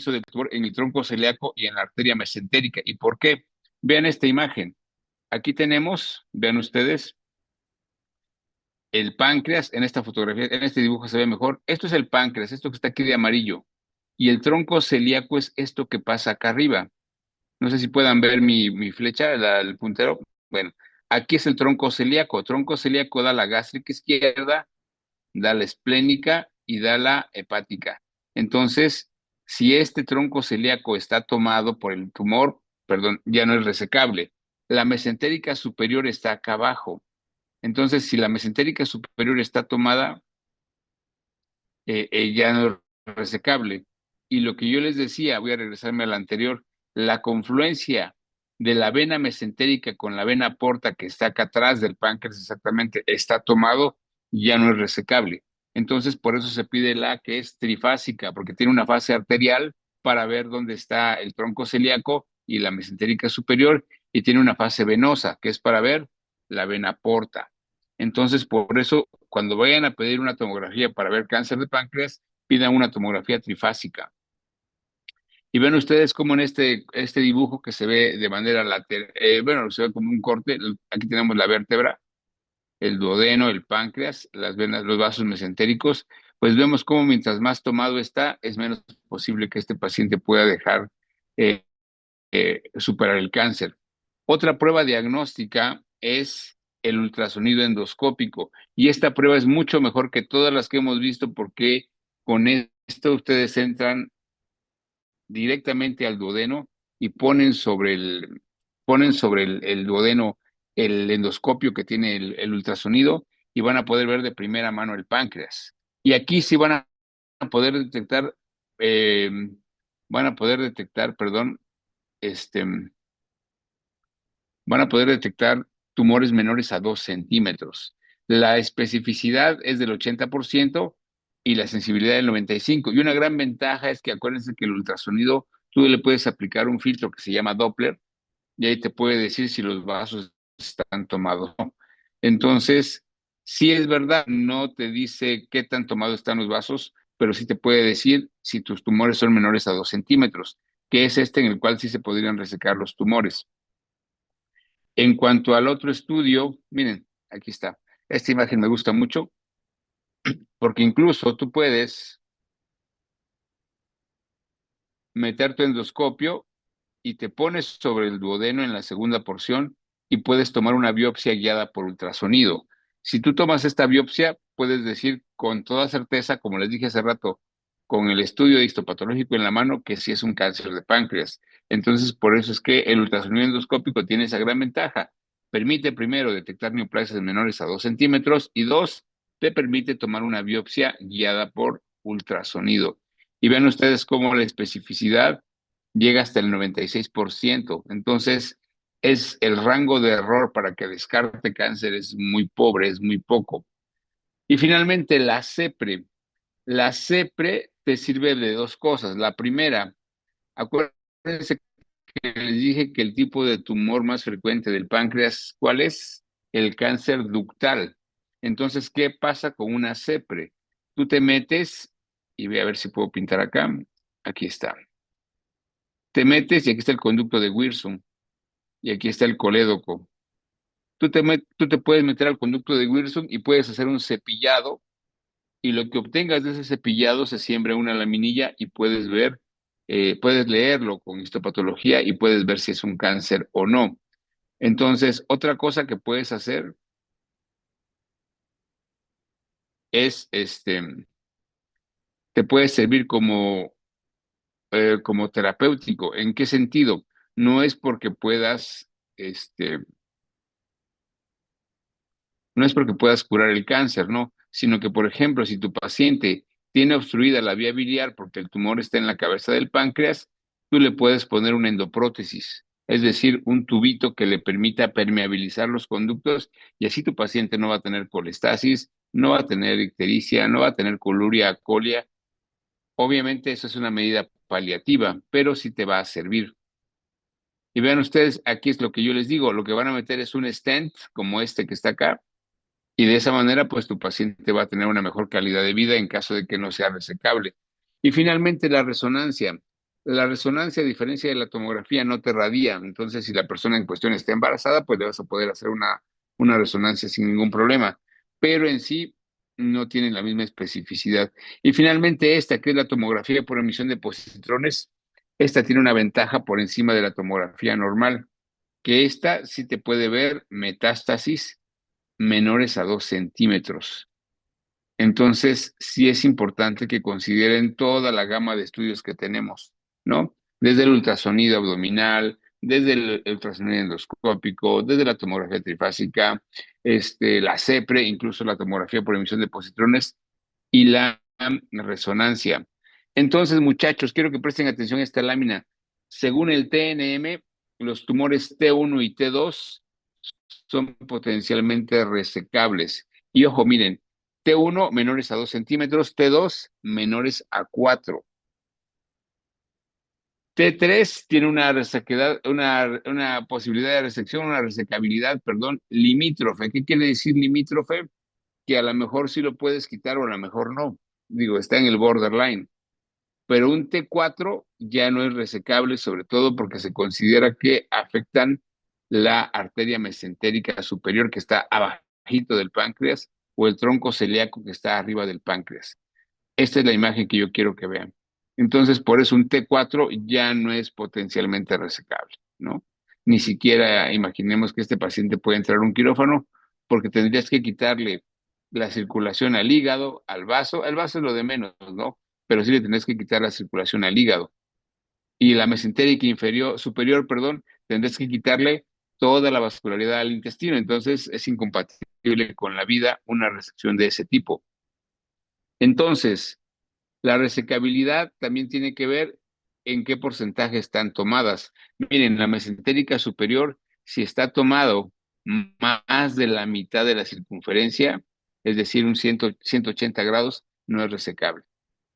inicio del tumor en el tronco celíaco y en la arteria mesentérica. ¿Y por qué? Vean esta imagen. Aquí tenemos, vean ustedes, el páncreas en esta fotografía, en este dibujo se ve mejor. Esto es el páncreas, esto que está aquí de amarillo. Y el tronco celíaco es esto que pasa acá arriba. No sé si puedan ver mi flecha, el puntero. Bueno, aquí es el tronco celíaco. Tronco celíaco da la gástrica izquierda, da la esplénica y da la hepática. Entonces, si este tronco celíaco está tomado por el tumor, perdón, ya no es resecable. La mesentérica superior está acá abajo. Entonces, si la mesentérica superior está tomada, ya no es resecable. Y lo que yo les decía, voy a regresarme al anterior, la confluencia de la vena mesentérica con la vena porta que está acá atrás del páncreas exactamente, está tomado, ya no es resecable. Entonces, por eso se pide la que es trifásica, porque tiene una fase arterial para ver dónde está el tronco celíaco y la mesentérica superior, y tiene una fase venosa, que es para ver la vena porta. Entonces, por eso, cuando vayan a pedir una tomografía para ver cáncer de páncreas, pidan una tomografía trifásica. Y ven ustedes cómo en este dibujo que se ve de manera lateral, bueno, se ve como un corte, aquí tenemos la vértebra, el duodeno, el páncreas, las venas, los vasos mesentéricos, pues vemos cómo mientras más tomado está, es menos posible que este paciente pueda dejar eh, superar el cáncer. Otra prueba diagnóstica es el ultrasonido endoscópico y esta prueba es mucho mejor que todas las que hemos visto porque con esto ustedes entran directamente al duodeno y ponen sobre el duodeno el endoscopio que tiene el ultrasonido y van a poder ver de primera mano el páncreas. Y aquí sí poder detectar, eh, van a poder detectar, perdón, este, van a poder detectar tumores menores a 2 centímetros. La especificidad es del 80% y la sensibilidad del 95%. Y una gran ventaja es que acuérdense que el ultrasonido, tú le puedes aplicar un filtro que se llama Doppler y ahí te puede decir si los vasos están tomados o no. Entonces, sí es verdad, no te dice qué tan tomados están los vasos, pero sí te puede decir si tus tumores son menores a 2 centímetros, que es este en el cual sí se podrían resecar los tumores. En cuanto al otro estudio, miren, aquí está. Esta imagen me gusta mucho porque incluso tú puedes meter tu endoscopio y te pones sobre el duodeno en la segunda porción y puedes tomar una biopsia guiada por ultrasonido. Si tú tomas esta biopsia, puedes decir con toda certeza, como les dije hace rato, con el estudio histopatológico en la mano, que sí es un cáncer de páncreas. Entonces, por eso es que el ultrasonido endoscópico tiene esa gran ventaja. Permite primero detectar neoplasias menores a 2 centímetros y dos, te permite tomar una biopsia guiada por ultrasonido. Y vean ustedes cómo la especificidad llega hasta el 96%. Entonces, es el rango de error para que descarte cáncer es muy pobre, es muy poco. Y finalmente, la CEPRE. La CEPRE te sirve de dos cosas. La primera, acuérdense que les dije que el tipo de tumor más frecuente del páncreas, ¿cuál es? El cáncer ductal. Entonces, ¿qué pasa con una CEPRE? Tú te metes, y voy a ver si puedo pintar acá. Aquí está. Te metes y aquí está el conducto de Wirsum y aquí está el colédoco. Tú te puedes meter al conducto de Wirsum y puedes hacer un cepillado y lo que obtengas de ese cepillado se siembra una laminilla y puedes leerlo con histopatología y puedes ver si es un cáncer o no. Entonces, otra cosa que puedes hacer es, te puede servir como terapéutico. ¿En qué sentido? No es porque puedas, este, no es porque puedas curar el cáncer, no, sino que, por ejemplo, si tu paciente tiene obstruida la vía biliar porque el tumor está en la cabeza del páncreas, tú le puedes poner una endoprótesis, es decir, un tubito que le permita permeabilizar los conductos y así tu paciente no va a tener colestasis, no va a tener ictericia, no va a tener coluria, colia. Obviamente eso es una medida paliativa, pero sí te va a servir. Y vean ustedes, aquí es lo que yo les digo, lo que van a meter es un stent como este que está acá, y de esa manera, pues tu paciente va a tener una mejor calidad de vida en caso de que no sea resecable. Y finalmente, la resonancia. La resonancia, a diferencia de la tomografía, no te radia. Entonces, si la persona en cuestión está embarazada, pues le vas a poder hacer una resonancia sin ningún problema. Pero en sí no tiene la misma especificidad. Y finalmente esta, que es la tomografía por emisión de positrones, esta tiene una ventaja por encima de la tomografía normal, que esta sí te puede ver metástasis menores a 2 centímetros. Entonces, sí es importante que consideren toda la gama de estudios que tenemos, ¿no? Desde el ultrasonido abdominal, desde el ultrasonido endoscópico, desde la tomografía trifásica, la CEPRE, incluso la tomografía por emisión de positrones y la resonancia. Entonces, muchachos, quiero que presten atención a esta lámina. Según el TNM, los tumores T1 y T2 son potencialmente resecables. Y ojo, miren, T1 menores a 2 centímetros, T2 menores a 4. T3 tiene una resequedad, una posibilidad de resección, una resecabilidad, perdón, limítrofe. ¿Qué quiere decir limítrofe? Que a lo mejor sí lo puedes quitar o a lo mejor no. Digo, está en el borderline. Pero un T4 ya no es resecable, sobre todo porque se considera que afectan la arteria mesentérica superior que está abajito del páncreas o el tronco celíaco que está arriba del páncreas. Esta es la imagen que yo quiero que vean. Entonces, por eso un T4 ya no es potencialmente resecable, ¿no? Ni siquiera imaginemos que este paciente puede entrar a un quirófano porque tendrías que quitarle la circulación al hígado, al vaso. El vaso es lo de menos, ¿no? Pero sí le tendrías que quitar la circulación al hígado. Y la mesentérica superior, perdón, tendrías que quitarle toda la vascularidad al intestino. Entonces, es incompatible con la vida una resección de ese tipo. Entonces, la resecabilidad también tiene que ver en qué porcentaje están tomadas. Miren, la mesentérica superior, si está tomado más de la mitad de la circunferencia, es decir, un 180 grados, no es resecable.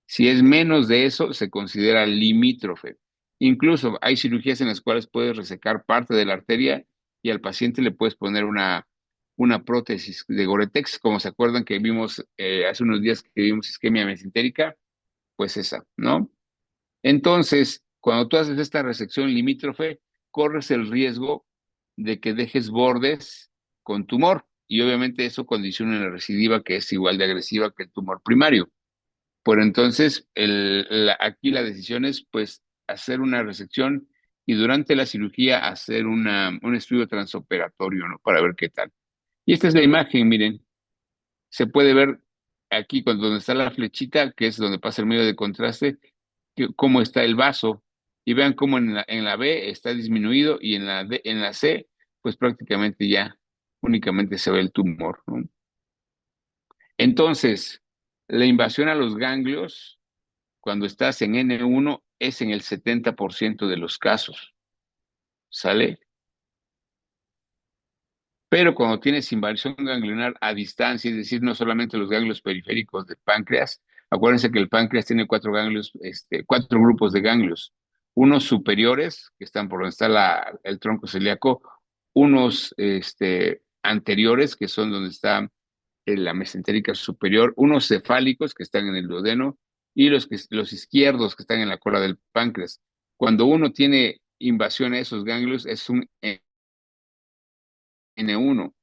Si es menos de eso, se considera limítrofe. Incluso hay cirugías en las cuales puedes resecar parte de la arteria y al paciente le puedes poner una prótesis de Goretex, como se acuerdan que vimos hace unos días que vimos isquemia mesentérica, pues esa, ¿no? Entonces, cuando tú haces esta resección limítrofe, corres el riesgo de que dejes bordes con tumor y obviamente eso condiciona una recidiva que es igual de agresiva que el tumor primario. Por entonces, aquí la decisión es pues hacer una resección y durante la cirugía hacer un estudio transoperatorio, ¿no? Para ver qué tal. Y esta es la imagen, miren, se puede ver aquí donde está la flechita, que es donde pasa el medio de contraste, cómo está el vaso y vean cómo en la B está disminuido y en la C, pues prácticamente ya únicamente se ve el tumor, ¿no? Entonces, la invasión a los ganglios, cuando estás en N1, es en el 70% de los casos, ¿sale? Pero cuando tienes invasión ganglionar a distancia, es decir, no solamente los ganglios periféricos del páncreas, acuérdense que el páncreas tiene cuatro ganglios, cuatro grupos de ganglios, unos superiores, que están por donde está el tronco celíaco, unos anteriores, que son donde está la mesentérica superior, unos cefálicos, que están en el duodeno, y los izquierdos, que están en la cola del páncreas. Cuando uno tiene invasión a esos ganglios, es un N1.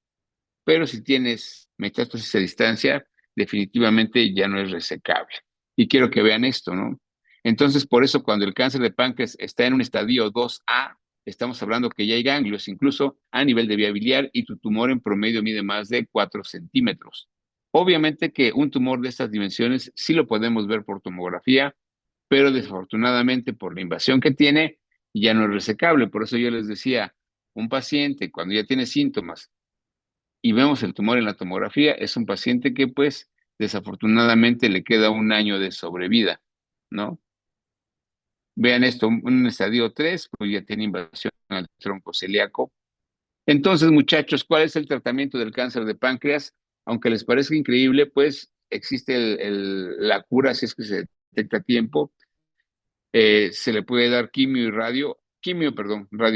Pero si tienes metástasis a distancia, definitivamente ya no es resecable. Y quiero que vean esto, ¿no? Entonces, por eso cuando el cáncer de páncreas está en un estadio 2A, estamos hablando que ya hay ganglios, incluso a nivel de vía biliar, y tu tumor en promedio mide más de 4 centímetros. Obviamente que un tumor de estas dimensiones sí lo podemos ver por tomografía, pero desafortunadamente por la invasión que tiene, ya no es resecable. Por eso yo les decía, un paciente cuando ya tiene síntomas y vemos el tumor en la tomografía, es un paciente que pues desafortunadamente le queda un año de sobrevida, ¿no? Vean esto, un estadio 3 pues ya tiene invasión al tronco celíaco. Entonces, muchachos, ¿cuál es el tratamiento del cáncer de páncreas? Aunque les parezca increíble, pues existe la cura si es que se detecta a tiempo. Se le puede dar radio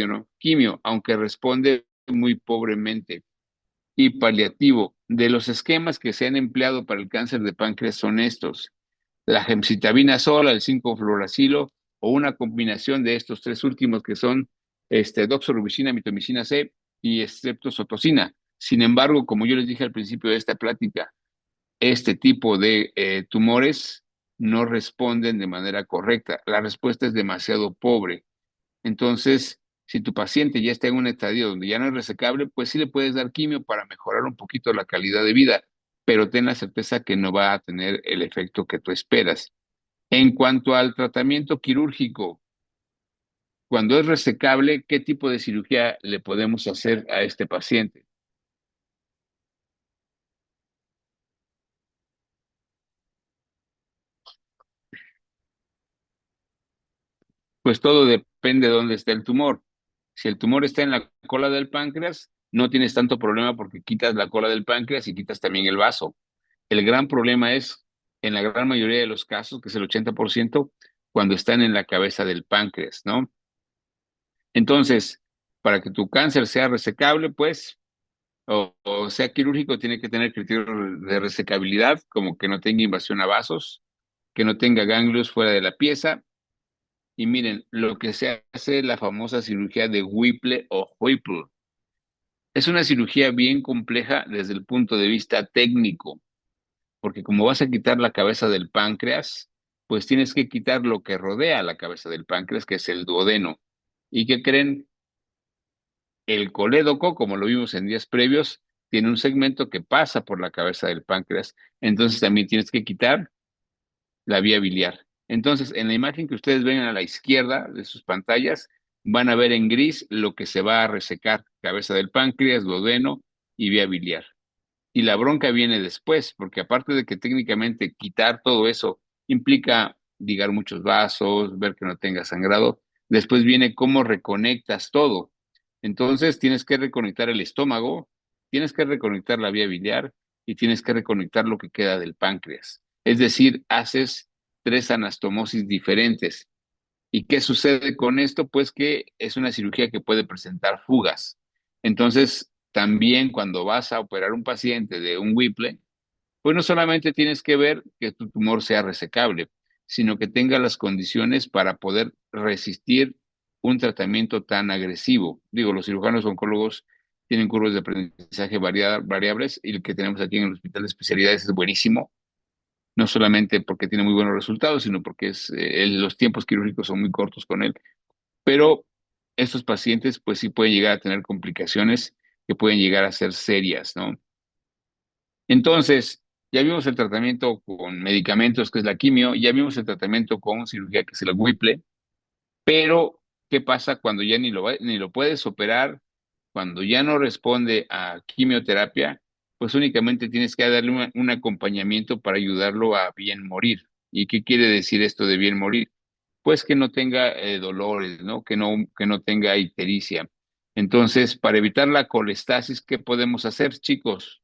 no, quimio, aunque responde muy pobremente y paliativo. De los esquemas que se han empleado para el cáncer de páncreas son estos: la gemcitabina sola, el 5-fluoracilo, o una combinación de estos tres últimos que son doxorubicina, mitomicina C y estreptozotocina. Sin embargo, como yo les dije al principio de esta plática, este tipo de tumores no responden de manera correcta. La respuesta es demasiado pobre. Entonces, si tu paciente ya está en un estadio donde ya no es resecable, pues sí le puedes dar quimio para mejorar un poquito la calidad de vida, pero ten la certeza que no va a tener el efecto que tú esperas. En cuanto al tratamiento quirúrgico, cuando es resecable, ¿qué tipo de cirugía le podemos hacer a este paciente? Pues todo depende de dónde está el tumor. Si el tumor está en la cola del páncreas, no tienes tanto problema porque quitas la cola del páncreas y quitas también el vaso. El gran problema es, en la gran mayoría de los casos, que es el 80%, cuando están en la cabeza del páncreas, ¿no? Entonces, para que tu cáncer sea resecable, pues, o sea quirúrgico, tiene que tener criterios de resecabilidad, como que no tenga invasión a vasos, que no tenga ganglios fuera de la pieza. Y miren, lo que se hace la famosa cirugía de Whipple o Whipple. Es una cirugía bien compleja desde el punto de vista técnico, porque como vas a quitar la cabeza del páncreas, pues tienes que quitar lo que rodea la cabeza del páncreas, que es el duodeno. ¿Y qué creen? El colédoco, como lo vimos en días previos, tiene un segmento que pasa por la cabeza del páncreas. Entonces también tienes que quitar la vía biliar. Entonces, en la imagen que ustedes ven a la izquierda de sus pantallas, van a ver en gris lo que se va a resecar: cabeza del páncreas, duodeno y vía biliar. Y la bronca viene después, porque aparte de que técnicamente quitar todo eso implica ligar muchos vasos, ver que no tenga sangrado, después viene cómo reconectas todo. Entonces tienes que reconectar el estómago, tienes que reconectar la vía biliar y tienes que reconectar lo que queda del páncreas. Es decir, haces tres anastomosis diferentes. ¿Y qué sucede con esto? Pues que es una cirugía que puede presentar fugas. Entonces, también cuando vas a operar un paciente de un Whipple, pues no solamente tienes que ver que tu tumor sea resecable, sino que tenga las condiciones para poder resistir un tratamiento tan agresivo. Digo, los cirujanos oncólogos tienen curvas de aprendizaje variables y el que tenemos aquí en el Hospital de Especialidades es buenísimo, no solamente porque tiene muy buenos resultados, sino porque los tiempos quirúrgicos son muy cortos con él. Pero estos pacientes, pues sí pueden llegar a tener complicaciones que pueden llegar a ser serias, ¿no? Entonces, ya vimos el tratamiento con medicamentos, que es la quimio, ya vimos el tratamiento con cirugía, que es el Whipple, pero ¿qué pasa cuando ya ni lo puedes operar? Cuando ya no responde a quimioterapia, pues únicamente tienes que darle un acompañamiento para ayudarlo a bien morir. ¿Y qué quiere decir esto de bien morir? Pues que no tenga dolores, ¿no? Que no tenga ictericia. Entonces, para evitar la colestasis, ¿qué podemos hacer, chicos?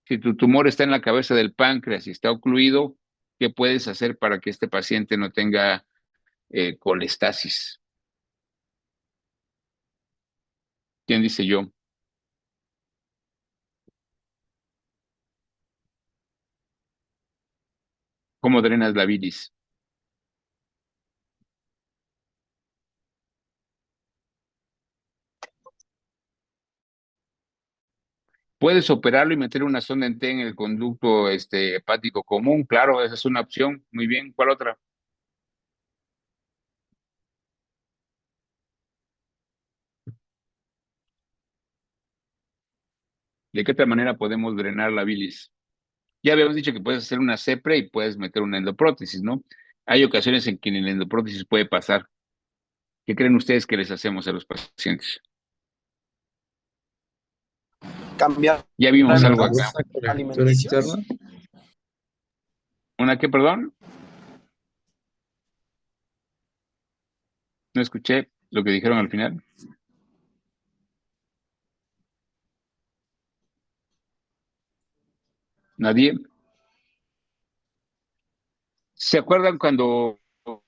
Si tu tumor está en la cabeza del páncreas y está ocluido, ¿qué puedes hacer para que este paciente no tenga colestasis? ¿Quién dice yo? ¿Cómo drenas la bilis? Puedes operarlo y meter una sonda en T en el conducto hepático común. Claro, esa es una opción. Muy bien. ¿Cuál otra? ¿De qué otra manera podemos drenar la bilis? Ya habíamos dicho que puedes hacer una CEPRE y puedes meter una endoprótesis, ¿no? Hay ocasiones en que en la endoprótesis puede pasar. ¿Qué creen ustedes que les hacemos a los pacientes? Cambiar Ya vimos algo hábitos acá. ¿Una colectora alimenticios. externa? ¿Una qué, perdón? No escuché lo que dijeron al final. ¿Nadie? ¿Se acuerdan cuando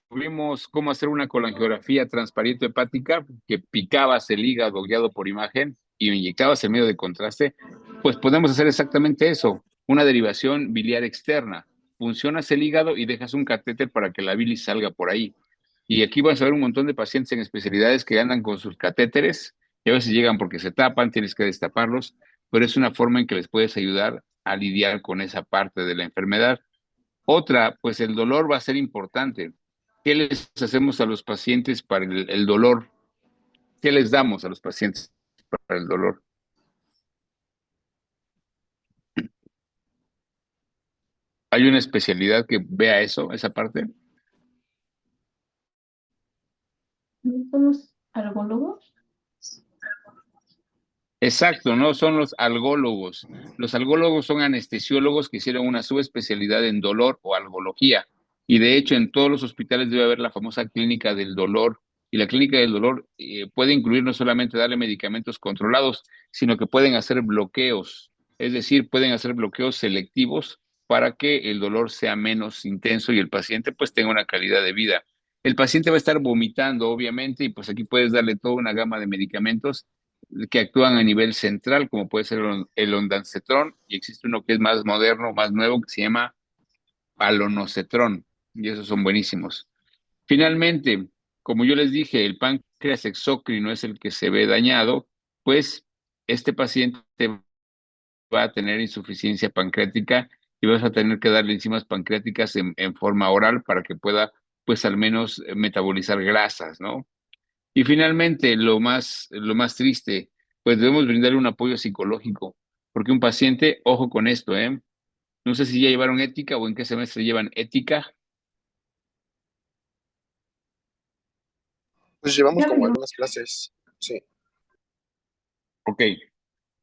vimos cómo hacer una colangiografía transparente hepática, que picabas el hígado guiado por imagen y inyectabas el medio de contraste? Pues podemos hacer exactamente eso, una derivación biliar externa. Funcionas el hígado y dejas un catéter para que la bilis salga por ahí. Y aquí vas a ver un montón de pacientes en especialidades que andan con sus catéteres y a veces llegan porque se tapan, tienes que destaparlos, pero es una forma en que les puedes ayudar a lidiar con esa parte de la enfermedad. Otra, pues el dolor va a ser importante. ¿Qué les hacemos a los pacientes para el dolor? ¿Qué les damos a los pacientes para el dolor? ¿Hay una especialidad que vea eso, esa parte? ¿No somos algólogos? Exacto, ¿no? Son los algólogos. Los algólogos son anestesiólogos que hicieron una subespecialidad en dolor o algología. Y de hecho, en todos los hospitales debe haber la famosa clínica del dolor. Y la clínica del dolor puede incluir no solamente darle medicamentos controlados, sino que pueden hacer bloqueos. Es decir, pueden hacer bloqueos selectivos para que el dolor sea menos intenso y el paciente pues tenga una calidad de vida. El paciente va a estar vomitando, obviamente, y pues aquí puedes darle toda una gama de medicamentos que actúan a nivel central, como puede ser el ondansetrón, y existe uno que es más moderno, más nuevo, que se llama alonocetrón, y esos son buenísimos. Finalmente, como yo les dije, el páncreas exócrino es el que se ve dañado, pues este paciente va a tener insuficiencia pancreática y vas a tener que darle enzimas pancreáticas en forma oral para que pueda, pues al menos metabolizar grasas, ¿no? Y finalmente, lo más triste, pues debemos brindarle un apoyo psicológico, porque un paciente, ojo con esto, ¿eh? No sé si ya llevaron ética o en qué semestre llevan ética. Pues llevamos Ya lo como llevo. algunas clases. Sí. Ok,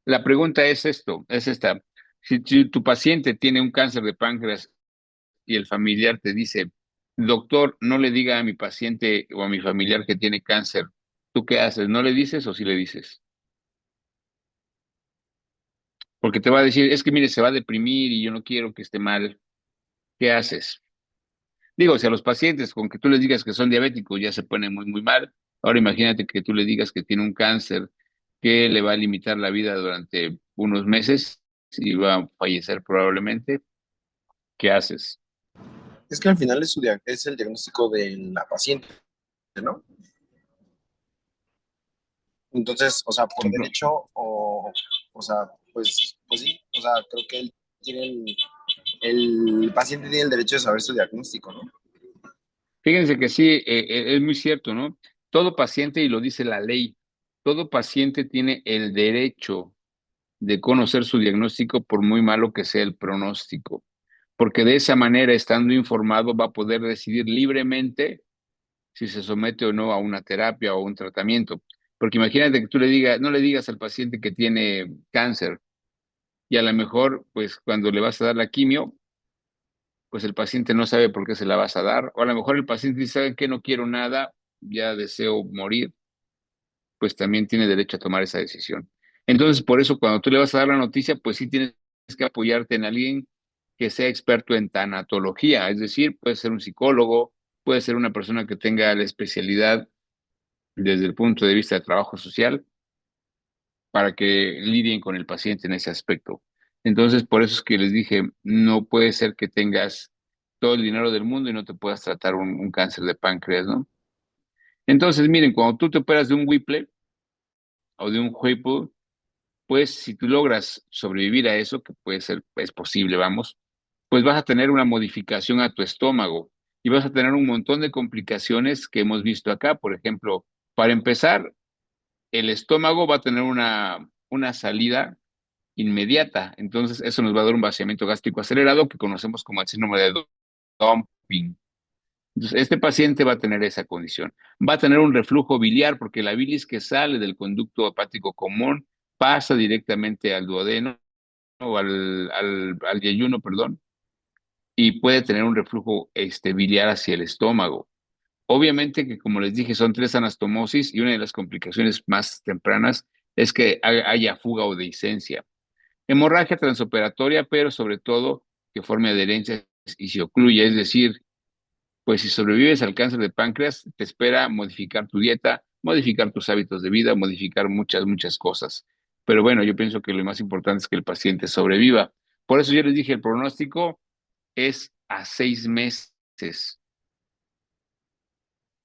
la pregunta es esto, es esta. Si tu paciente tiene un cáncer de páncreas y el familiar te dice, doctor, no le diga a mi paciente o a mi familiar que tiene cáncer, ¿tú qué haces? ¿No le dices o sí le dices? Porque te va a decir, es que mire, se va a deprimir y yo no quiero que esté mal. ¿Qué haces? Digo, si a los pacientes con que tú les digas que son diabéticos ya se ponen muy, muy mal, ahora imagínate que tú le digas que tiene un cáncer que le va a limitar la vida durante unos meses y va a fallecer probablemente. ¿Qué haces? Es que al final es el diagnóstico de la paciente, ¿no? Entonces, o sea, por No. derecho o sea, pues sí, o sea, creo que él tiene el paciente tiene el derecho de saber su diagnóstico, ¿no? Fíjense que sí, es muy cierto, ¿no? Todo paciente, y lo dice la ley, todo paciente tiene el derecho de conocer su diagnóstico por muy malo que sea el pronóstico, porque de esa manera, estando informado, va a poder decidir libremente si se somete o no a una terapia o un tratamiento. Porque imagínate que tú le digas, no le digas al paciente que tiene cáncer y a lo mejor, pues cuando le vas a dar la quimio, pues el paciente no sabe por qué se la vas a dar, o a lo mejor el paciente dice, ¿saben qué? No quiero nada, ya deseo morir, pues también tiene derecho a tomar esa decisión. Entonces, por eso, cuando tú le vas a dar la noticia, pues sí tienes que apoyarte en alguien que sea experto en tanatología, es decir, puede ser un psicólogo, puede ser una persona que tenga la especialidad desde el punto de vista de trabajo social para que lidien con el paciente en ese aspecto. Entonces, por eso es que les dije, no puede ser que tengas todo el dinero del mundo y no te puedas tratar un cáncer de páncreas, ¿no? Entonces, miren, cuando tú te operas de un Whipple o de un Whipple, pues si tú logras sobrevivir a eso, que puede ser, es posible, vamos, pues vas a tener una modificación a tu estómago y vas a tener un montón de complicaciones que hemos visto acá. Por ejemplo, para empezar, el estómago va a tener una salida inmediata. Entonces, eso nos va a dar un vaciamiento gástrico acelerado que conocemos como el síndrome de dumping. Entonces, este paciente va a tener esa condición. Va a tener un reflujo biliar porque la bilis que sale del conducto hepático común pasa directamente al duodeno o al yeyuno, perdón, y puede tener un reflujo biliar hacia el estómago. Obviamente que, como les dije, son tres anastomosis y una de las complicaciones más tempranas es que haya fuga o dehiscencia. Hemorragia transoperatoria, pero sobre todo que forme adherencias y se ocluya, es decir, pues si sobrevives al cáncer de páncreas, te espera modificar tu dieta, modificar tus hábitos de vida, modificar muchas, muchas cosas. Pero bueno, yo pienso que lo más importante es que el paciente sobreviva. Por eso yo les dije, el pronóstico es a 6 meses.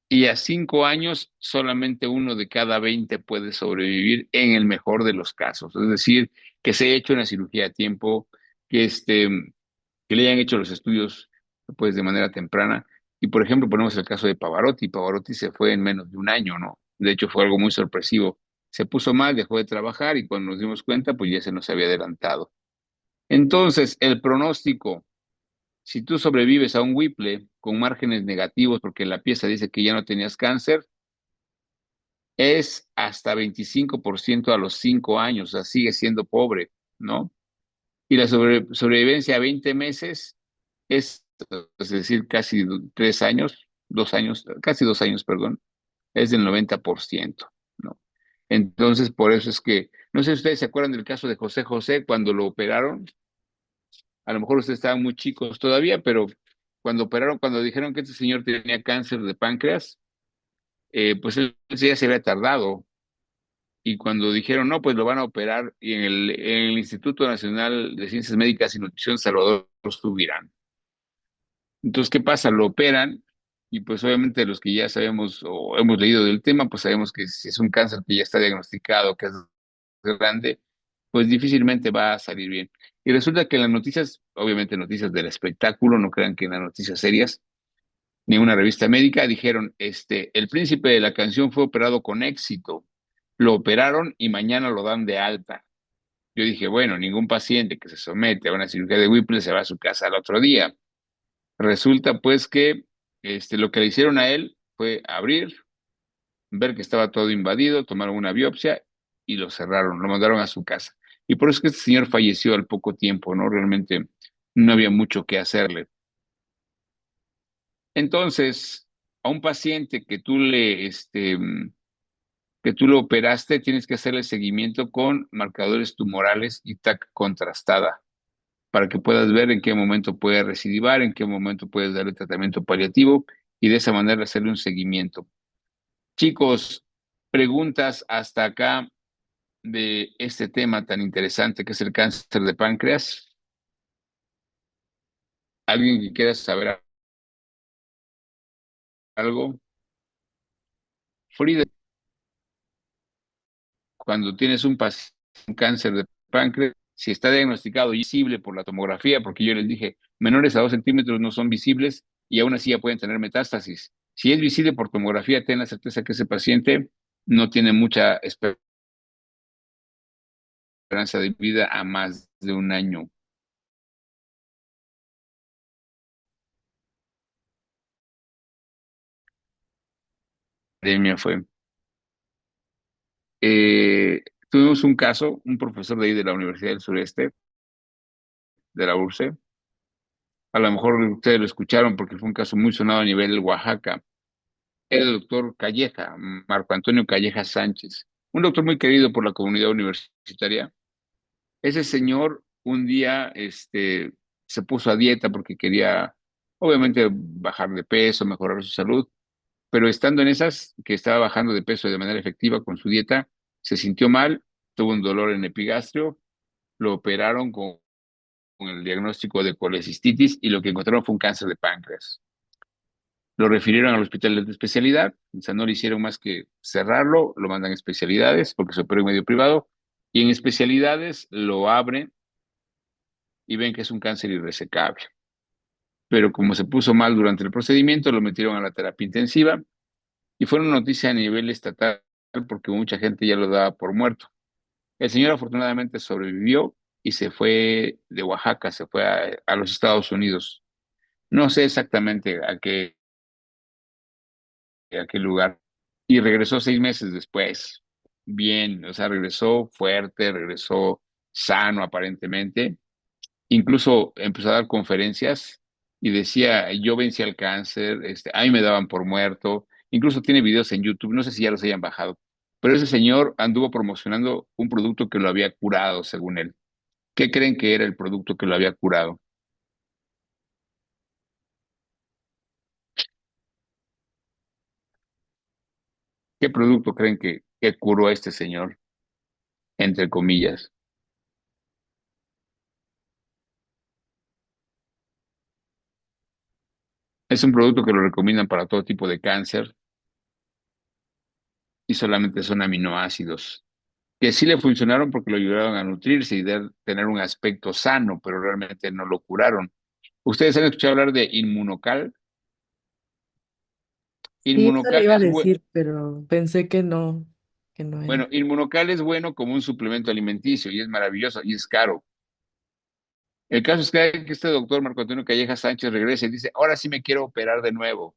y a 5 años solamente uno de cada 20 puede sobrevivir en el mejor de los casos. Es decir, que se haya hecho una cirugía a tiempo, que, que le hayan hecho los estudios pues de manera temprana. Y por ejemplo, ponemos el caso de Pavarotti. Pavarotti se fue en menos de un año, ¿no? De hecho, fue algo muy sorpresivo. Se puso mal, dejó de trabajar y cuando nos dimos cuenta, pues ya se nos había adelantado. Entonces, el pronóstico, si tú sobrevives a un Whipple con márgenes negativos porque la pieza dice que ya no tenías cáncer, es hasta 25% a los 5 años, o sea, sigue siendo pobre, ¿no? Y la sobrevivencia a 20 meses es decir, casi 3 años, 2 años, casi 2 años, perdón, es del 90%, ¿no? Entonces, por eso es que, no sé si ustedes se acuerdan del caso de José José cuando lo operaron, a lo mejor ustedes estaban muy chicos todavía, pero cuando operaron, cuando dijeron que este señor tenía cáncer de páncreas, pues él ya se había tardado. Y cuando dijeron, no, pues lo van a operar y en el Instituto Nacional de Ciencias Médicas y Nutrición Salvador Subirán. Entonces, ¿qué pasa? Lo operan y pues obviamente los que ya sabemos o hemos leído del tema, pues sabemos que si es un cáncer que ya está diagnosticado, que es grande, pues difícilmente va a salir bien. Y resulta que en las noticias, obviamente noticias del espectáculo, no crean que en las noticias serias, ni una revista médica, dijeron, el príncipe de la canción fue operado con éxito. Lo operaron y mañana lo dan de alta. Yo dije, bueno, ningún paciente que se somete a una cirugía de Whipple se va a su casa al otro día. Resulta pues que lo que le hicieron a él fue abrir, ver que estaba todo invadido, tomaron una biopsia y lo cerraron, lo mandaron a su casa. Y por eso es que este señor falleció al poco tiempo, ¿no? Realmente no había mucho que hacerle. Entonces, a un paciente que tú lo operaste, tienes que hacerle seguimiento con marcadores tumorales y TAC contrastada para que puedas ver en qué momento puede recidivar, en qué momento puedes darle tratamiento paliativo y de esa manera hacerle un seguimiento. Chicos, preguntas hasta acá de este tema tan interesante que es el cáncer de páncreas. ¿Alguien que quiera saber algo? Frida, cuando tienes un cáncer de páncreas, si está diagnosticado y visible por la tomografía, porque yo les dije, menores a 2 centímetros no son visibles y aún así ya pueden tener metástasis. Si es visible por tomografía, ten la certeza que ese paciente no tiene mucha esperanza de vida a más de un año. La pandemia fue. Tuvimos un caso, un profesor de ahí de la Universidad del Sureste, de la URCE. A lo mejor ustedes lo escucharon porque fue un caso muy sonado a nivel Oaxaca. Era el doctor Calleja, Marco Antonio Calleja Sánchez, un doctor muy querido por la comunidad universitaria. Ese señor un día se puso a dieta porque quería, obviamente, bajar de peso, mejorar su salud, pero estando en esas, que estaba bajando de peso de manera efectiva con su dieta, se sintió mal, tuvo un dolor en epigastrio, lo operaron con el diagnóstico de colecistitis y lo que encontraron fue un cáncer de páncreas. Lo refirieron al hospital de especialidad, o sea, no le hicieron más que cerrarlo, lo mandan a especialidades porque se operó en medio privado, y en especialidades lo abren y ven que es un cáncer irresecable. Pero como se puso mal durante el procedimiento, lo metieron a la terapia intensiva y fue una noticia a nivel estatal porque mucha gente ya lo daba por muerto. El señor afortunadamente sobrevivió y se fue de Oaxaca, se fue a los Estados Unidos. No sé exactamente a qué lugar. Y regresó 6 meses después. Bien, o sea, regresó fuerte, regresó sano aparentemente. Incluso empezó a dar conferencias y decía, yo vencí al cáncer, a mí me daban por muerto. Incluso tiene videos en YouTube, no sé si ya los hayan bajado. Pero ese señor anduvo promocionando un producto que lo había curado, según él. ¿Qué creen que era el producto que lo había curado? ¿Qué producto creen que curó a este señor? Entre comillas. Es un producto que lo recomiendan para todo tipo de cáncer. y solamente son aminoácidos, que sí le funcionaron porque lo ayudaron a nutrirse y tener un aspecto sano, pero realmente no lo curaron. ¿Ustedes han escuchado hablar de Inmunocal? Sí, eso le Inmunocal iba a es decir, pero pensé que no era. bueno, Inmunocal es bueno como un suplemento alimenticio y es maravilloso y es caro. El caso es que este doctor Marco Antonio Calleja Sánchez regresa y dice, ahora sí me quiero operar de nuevo.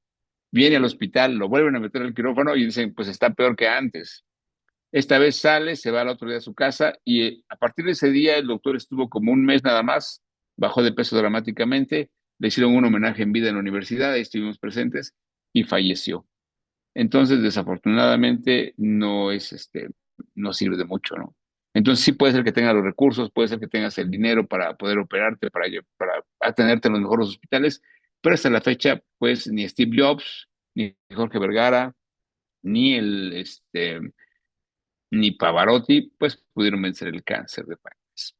Viene al hospital, lo vuelven a meter al quirófano y dicen, pues está peor que antes. Esta vez sale, se va al otro día a su casa y a partir de ese día el doctor estuvo como un mes nada más, bajó de peso dramáticamente, le hicieron un homenaje en vida en la universidad, ahí estuvimos presentes y falleció. Entonces, desafortunadamente, no sirve de mucho, ¿no? Entonces sí puede ser que tengas los recursos, puede ser que tengas el dinero para poder operarte, para atenderte en los mejores hospitales, pero hasta la fecha, pues ni Steve Jobs, ni Jorge Vergara, ni ni Pavarotti, pues pudieron vencer el cáncer de páncreas.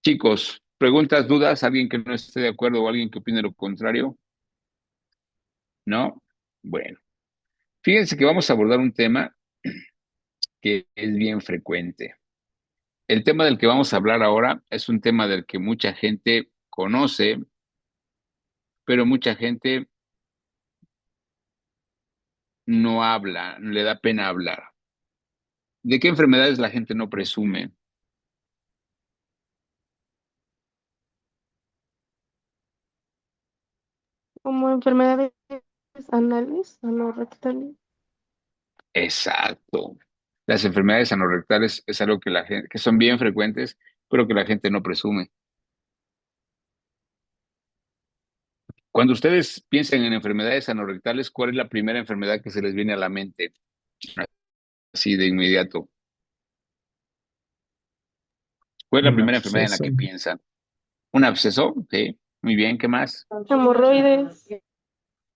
Chicos, preguntas, dudas, alguien que no esté de acuerdo o alguien que opine lo contrario, ¿no? Bueno, fíjense que vamos a abordar un tema que es bien frecuente. El tema del que vamos a hablar ahora es un tema del que mucha gente conoce, pero mucha gente no habla, le da pena hablar. ¿De qué enfermedades la gente no presume? Como enfermedades anales, anorrectales. Exacto. Las enfermedades anorrectales es algo que que son bien frecuentes, pero que la gente no presume. Cuando ustedes piensan en enfermedades anorrectales, ¿cuál es la primera enfermedad que se les viene a la mente? Así de inmediato. ¿Cuál es la Un primera enfermedad en la absceso. que piensan? ¿Un absceso? Sí. Muy bien, ¿qué más? Hemorroides.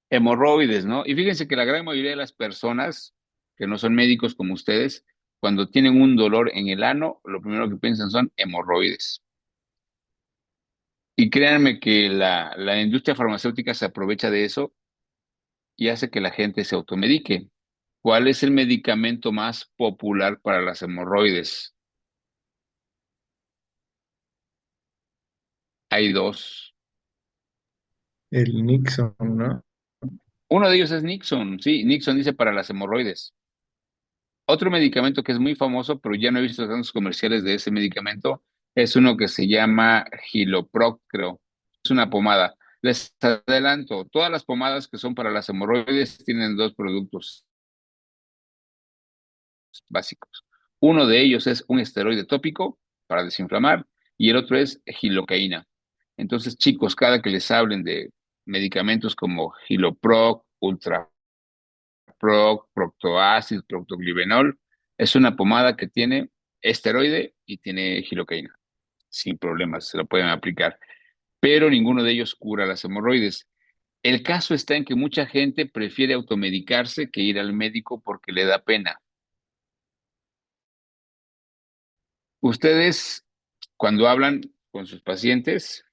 Hemorroides, ¿no? Y fíjense que la gran mayoría de las personas que no son médicos como ustedes, cuando tienen un dolor en el ano, lo primero que piensan son hemorroides. Y créanme que la industria farmacéutica se aprovecha de eso y hace que la gente se automedique. ¿Cuál es el medicamento más popular para las hemorroides? Hay dos. El Nixon, ¿no? Uno de ellos es Nixon, sí, Nixon dice para las hemorroides. Otro medicamento que es muy famoso, pero ya no he visto tantos comerciales de ese medicamento, es uno que se llama Hiloproc, creo. Es una pomada. Les adelanto, todas las pomadas que son para las hemorroides tienen dos productos básicos. Uno de ellos es un esteroide tópico para desinflamar y el otro es gilocaína. Entonces, chicos, cada que les hablen de medicamentos como Hiloproc, Ultraproc, Proctoacid, Proctoglibenol, es una pomada que tiene esteroide y tiene gilocaína. Sin problemas, se lo pueden aplicar. Pero ninguno de ellos cura las hemorroides. El caso está en que mucha gente prefiere automedicarse que ir al médico porque le da pena. Ustedes, cuando hablan con sus pacientes,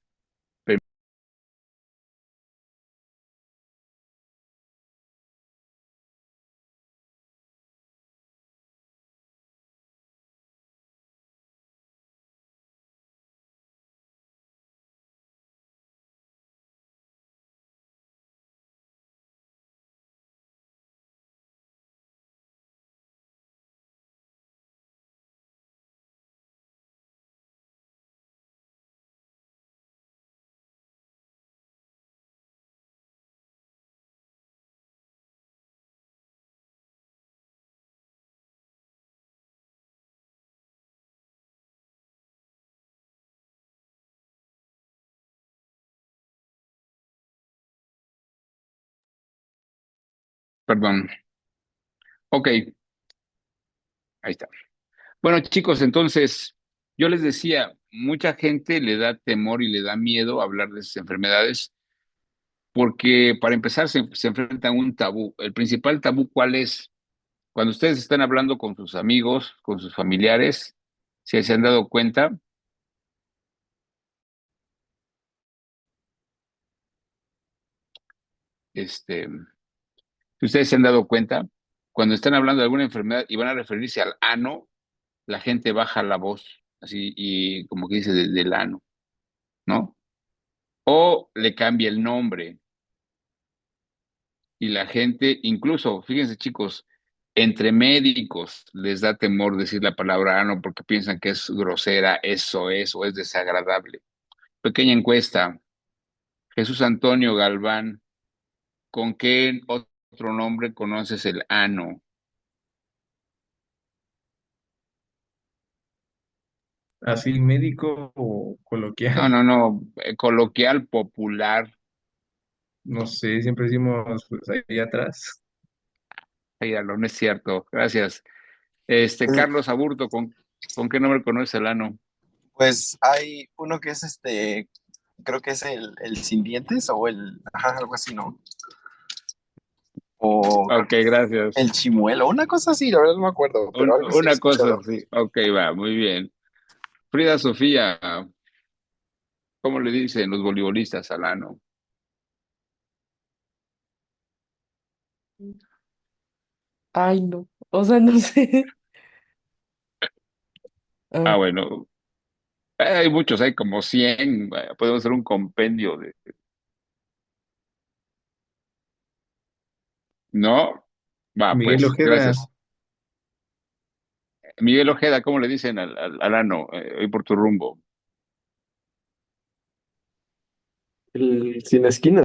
perdón, ok, ahí está. Bueno, chicos, entonces, yo les decía, mucha gente le da temor y le da miedo hablar de esas enfermedades porque para empezar se enfrentan a un tabú. El principal tabú, ¿cuál es? Cuando ustedes están hablando con sus amigos, con sus familiares, si se han dado cuenta, si ustedes se han dado cuenta, cuando están hablando de alguna enfermedad y van a referirse al ano, la gente baja la voz, así, y como que dice del ano, ¿no? O le cambia el nombre y la gente, incluso, fíjense chicos, entre médicos les da temor decir la palabra ano porque piensan que es grosera, eso es o es desagradable. Pequeña encuesta, Jesús Antonio Galván, ¿con qué otro nombre conoces el ano? ¿Así médico o No, coloquial? no, no, coloquial, popular. No sé, siempre decimos pues, ahí atrás. Ay, no es cierto. Gracias. El- Carlos Aburto, ¿con qué nombre conoces el ano? Pues hay uno que es creo que es el sin dientes o ajá, algo así, ¿no? O creo Ok, que es el gracias. chimuelo, una cosa así, la verdad no me acuerdo, pero algo así he Una cosa, escuchado. sí. Ok, va, muy bien. Frida Sofía, ¿cómo le dicen los voleibolistas al ano? Ay, no. O sea, no sé. Ah, Ah, bueno, hay muchos, hay como 100. Podemos hacer un compendio de... ¿No? Va, Miguel pues, Ojeda, gracias. Miguel Ojeda, ¿cómo le dicen al ano? Hoy por tu rumbo. El sin esquina.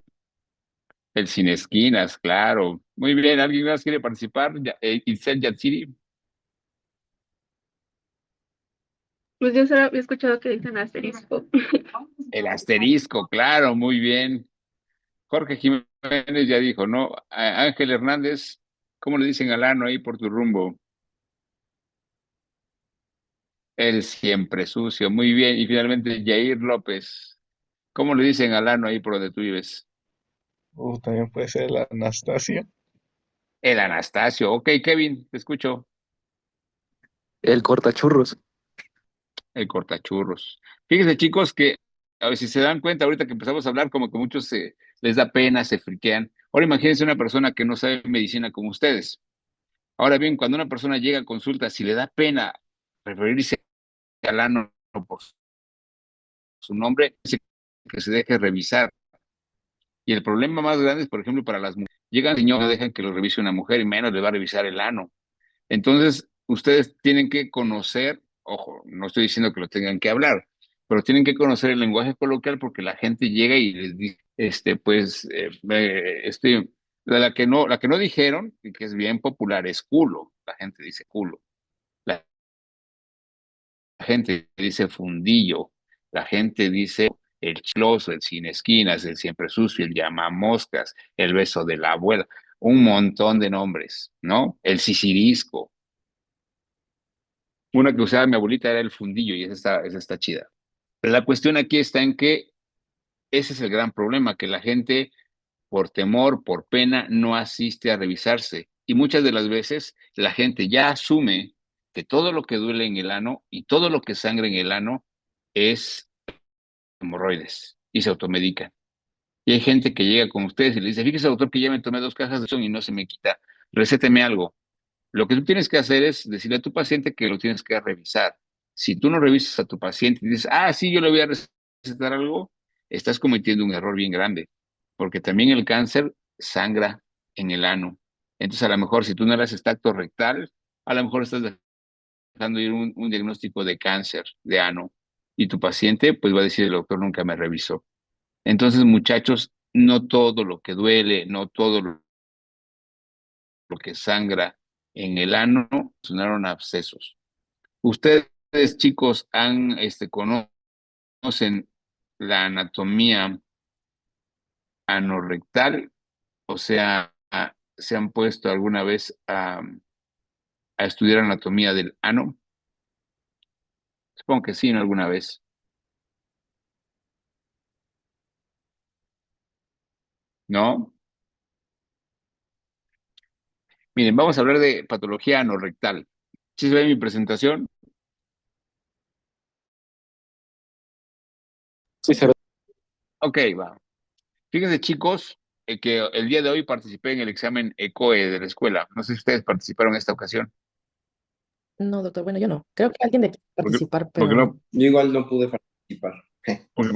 El sin esquinas, claro. Muy bien, ¿alguien más quiere participar? Itzel Yatsiri, Pues yo solo había escuchado que dicen asterisco. el asterisco, claro, muy bien. Jorge Jiménez ya dijo, ¿no? Ángel Hernández, ¿cómo le dicen al ano ahí por tu rumbo? El siempre sucio, muy bien. Y finalmente Jair López, ¿cómo le dicen al ano ahí por donde tú vives? también puede ser la Anastasia. El Anastasio. Ok, Kevin, te escucho. El cortachurros. El cortachurros. Fíjense, chicos, que a ver si se dan cuenta, ahorita que empezamos a hablar, como que muchos les da pena, se friquean. Ahora imagínense una persona que no sabe medicina como ustedes. Ahora bien, cuando una persona llega a consulta, si le da pena referirse al ano por su nombre, que se deje revisar. Y el problema más grande es, por ejemplo, para las mujeres. Llegan señores, no dejan que lo revise una mujer y menos le va a revisar el ano. Entonces, ustedes tienen que conocer, ojo, no estoy diciendo que lo tengan que hablar, pero tienen que conocer el lenguaje coloquial porque la gente llega y les dice, pues, la que no dijeron, y que es bien popular, es culo. La gente dice culo. La gente dice fundillo. La gente dice el chiloso, el sin esquinas, el siempre sucio, el llamamoscas, el beso de la abuela, un montón de nombres, ¿no? El sisirisco. Una que usaba mi abuelita era el fundillo y esa está chida. Pero la cuestión aquí está en que ese es el gran problema, que la gente por temor, por pena, no asiste a revisarse. Y muchas de las veces la gente ya asume que todo lo que duele en el ano y todo lo que sangra en el ano es hemorroides y se automedican. Y hay gente que llega con ustedes y le dice, fíjese doctor que ya me tomé 2 cajas de son y no se me quita, recéteme algo. Lo que tú tienes que hacer es decirle a tu paciente que lo tienes que revisar. Si tú no revisas a tu paciente y dices, ah, sí, yo le voy a recetar algo, estás cometiendo un error bien grande, porque también el cáncer sangra en el ano. Entonces, a lo mejor si tú no le haces tacto rectal, a lo mejor estás dejando ir un diagnóstico de cáncer de ano y tu paciente pues va a decir, el doctor nunca me revisó. Entonces, muchachos, no todo lo que duele, no todo lo que sangra en el ano sonaron abscesos. Ustedes, chicos, conocen la anatomía anorrectal, o sea, se han puesto alguna vez a estudiar anatomía del ano. Supongo que sí, ¿no? Alguna vez, ¿no? Miren, vamos a hablar de patología anorrectal. ¿Sí se ve mi presentación? Sí, se ve. Ok, va. Fíjense, chicos, que el día de hoy participé en el examen ECOE de la escuela. No sé si ustedes participaron en esta ocasión. No, doctor, bueno, yo no. Creo que alguien de aquí va a Porque, participar, porque pero no. no, Yo igual no pude participar. porque,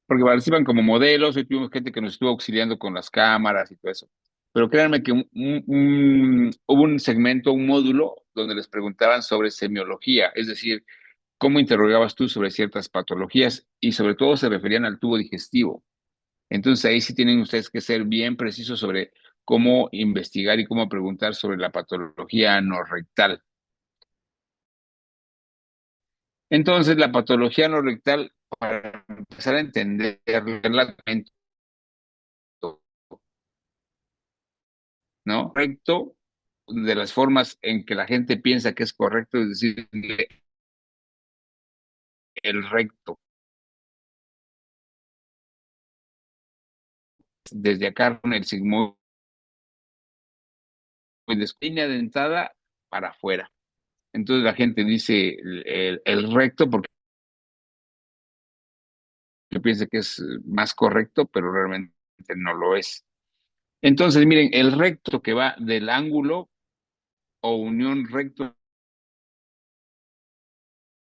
porque participan como modelos, y tuvimos gente que nos estuvo auxiliando con las cámaras y todo eso. Pero créanme que hubo un segmento, un módulo, donde les preguntaban sobre semiología, es decir, cómo interrogabas tú sobre ciertas patologías y sobre todo se referían al tubo digestivo. Entonces ahí sí tienen ustedes que ser bien precisos sobre cómo investigar y cómo preguntar sobre la patología anorrectal. Entonces la patología anorrectal, para empezar a entenderla, ¿no? Recto, de las formas en que la gente piensa que es correcto, es decir, el recto. Desde acá con el sigmoide, línea dentada para afuera. Entonces la gente dice el recto porque piensa que es más correcto, pero realmente no lo es. Entonces, miren, el recto que va del ángulo o unión recto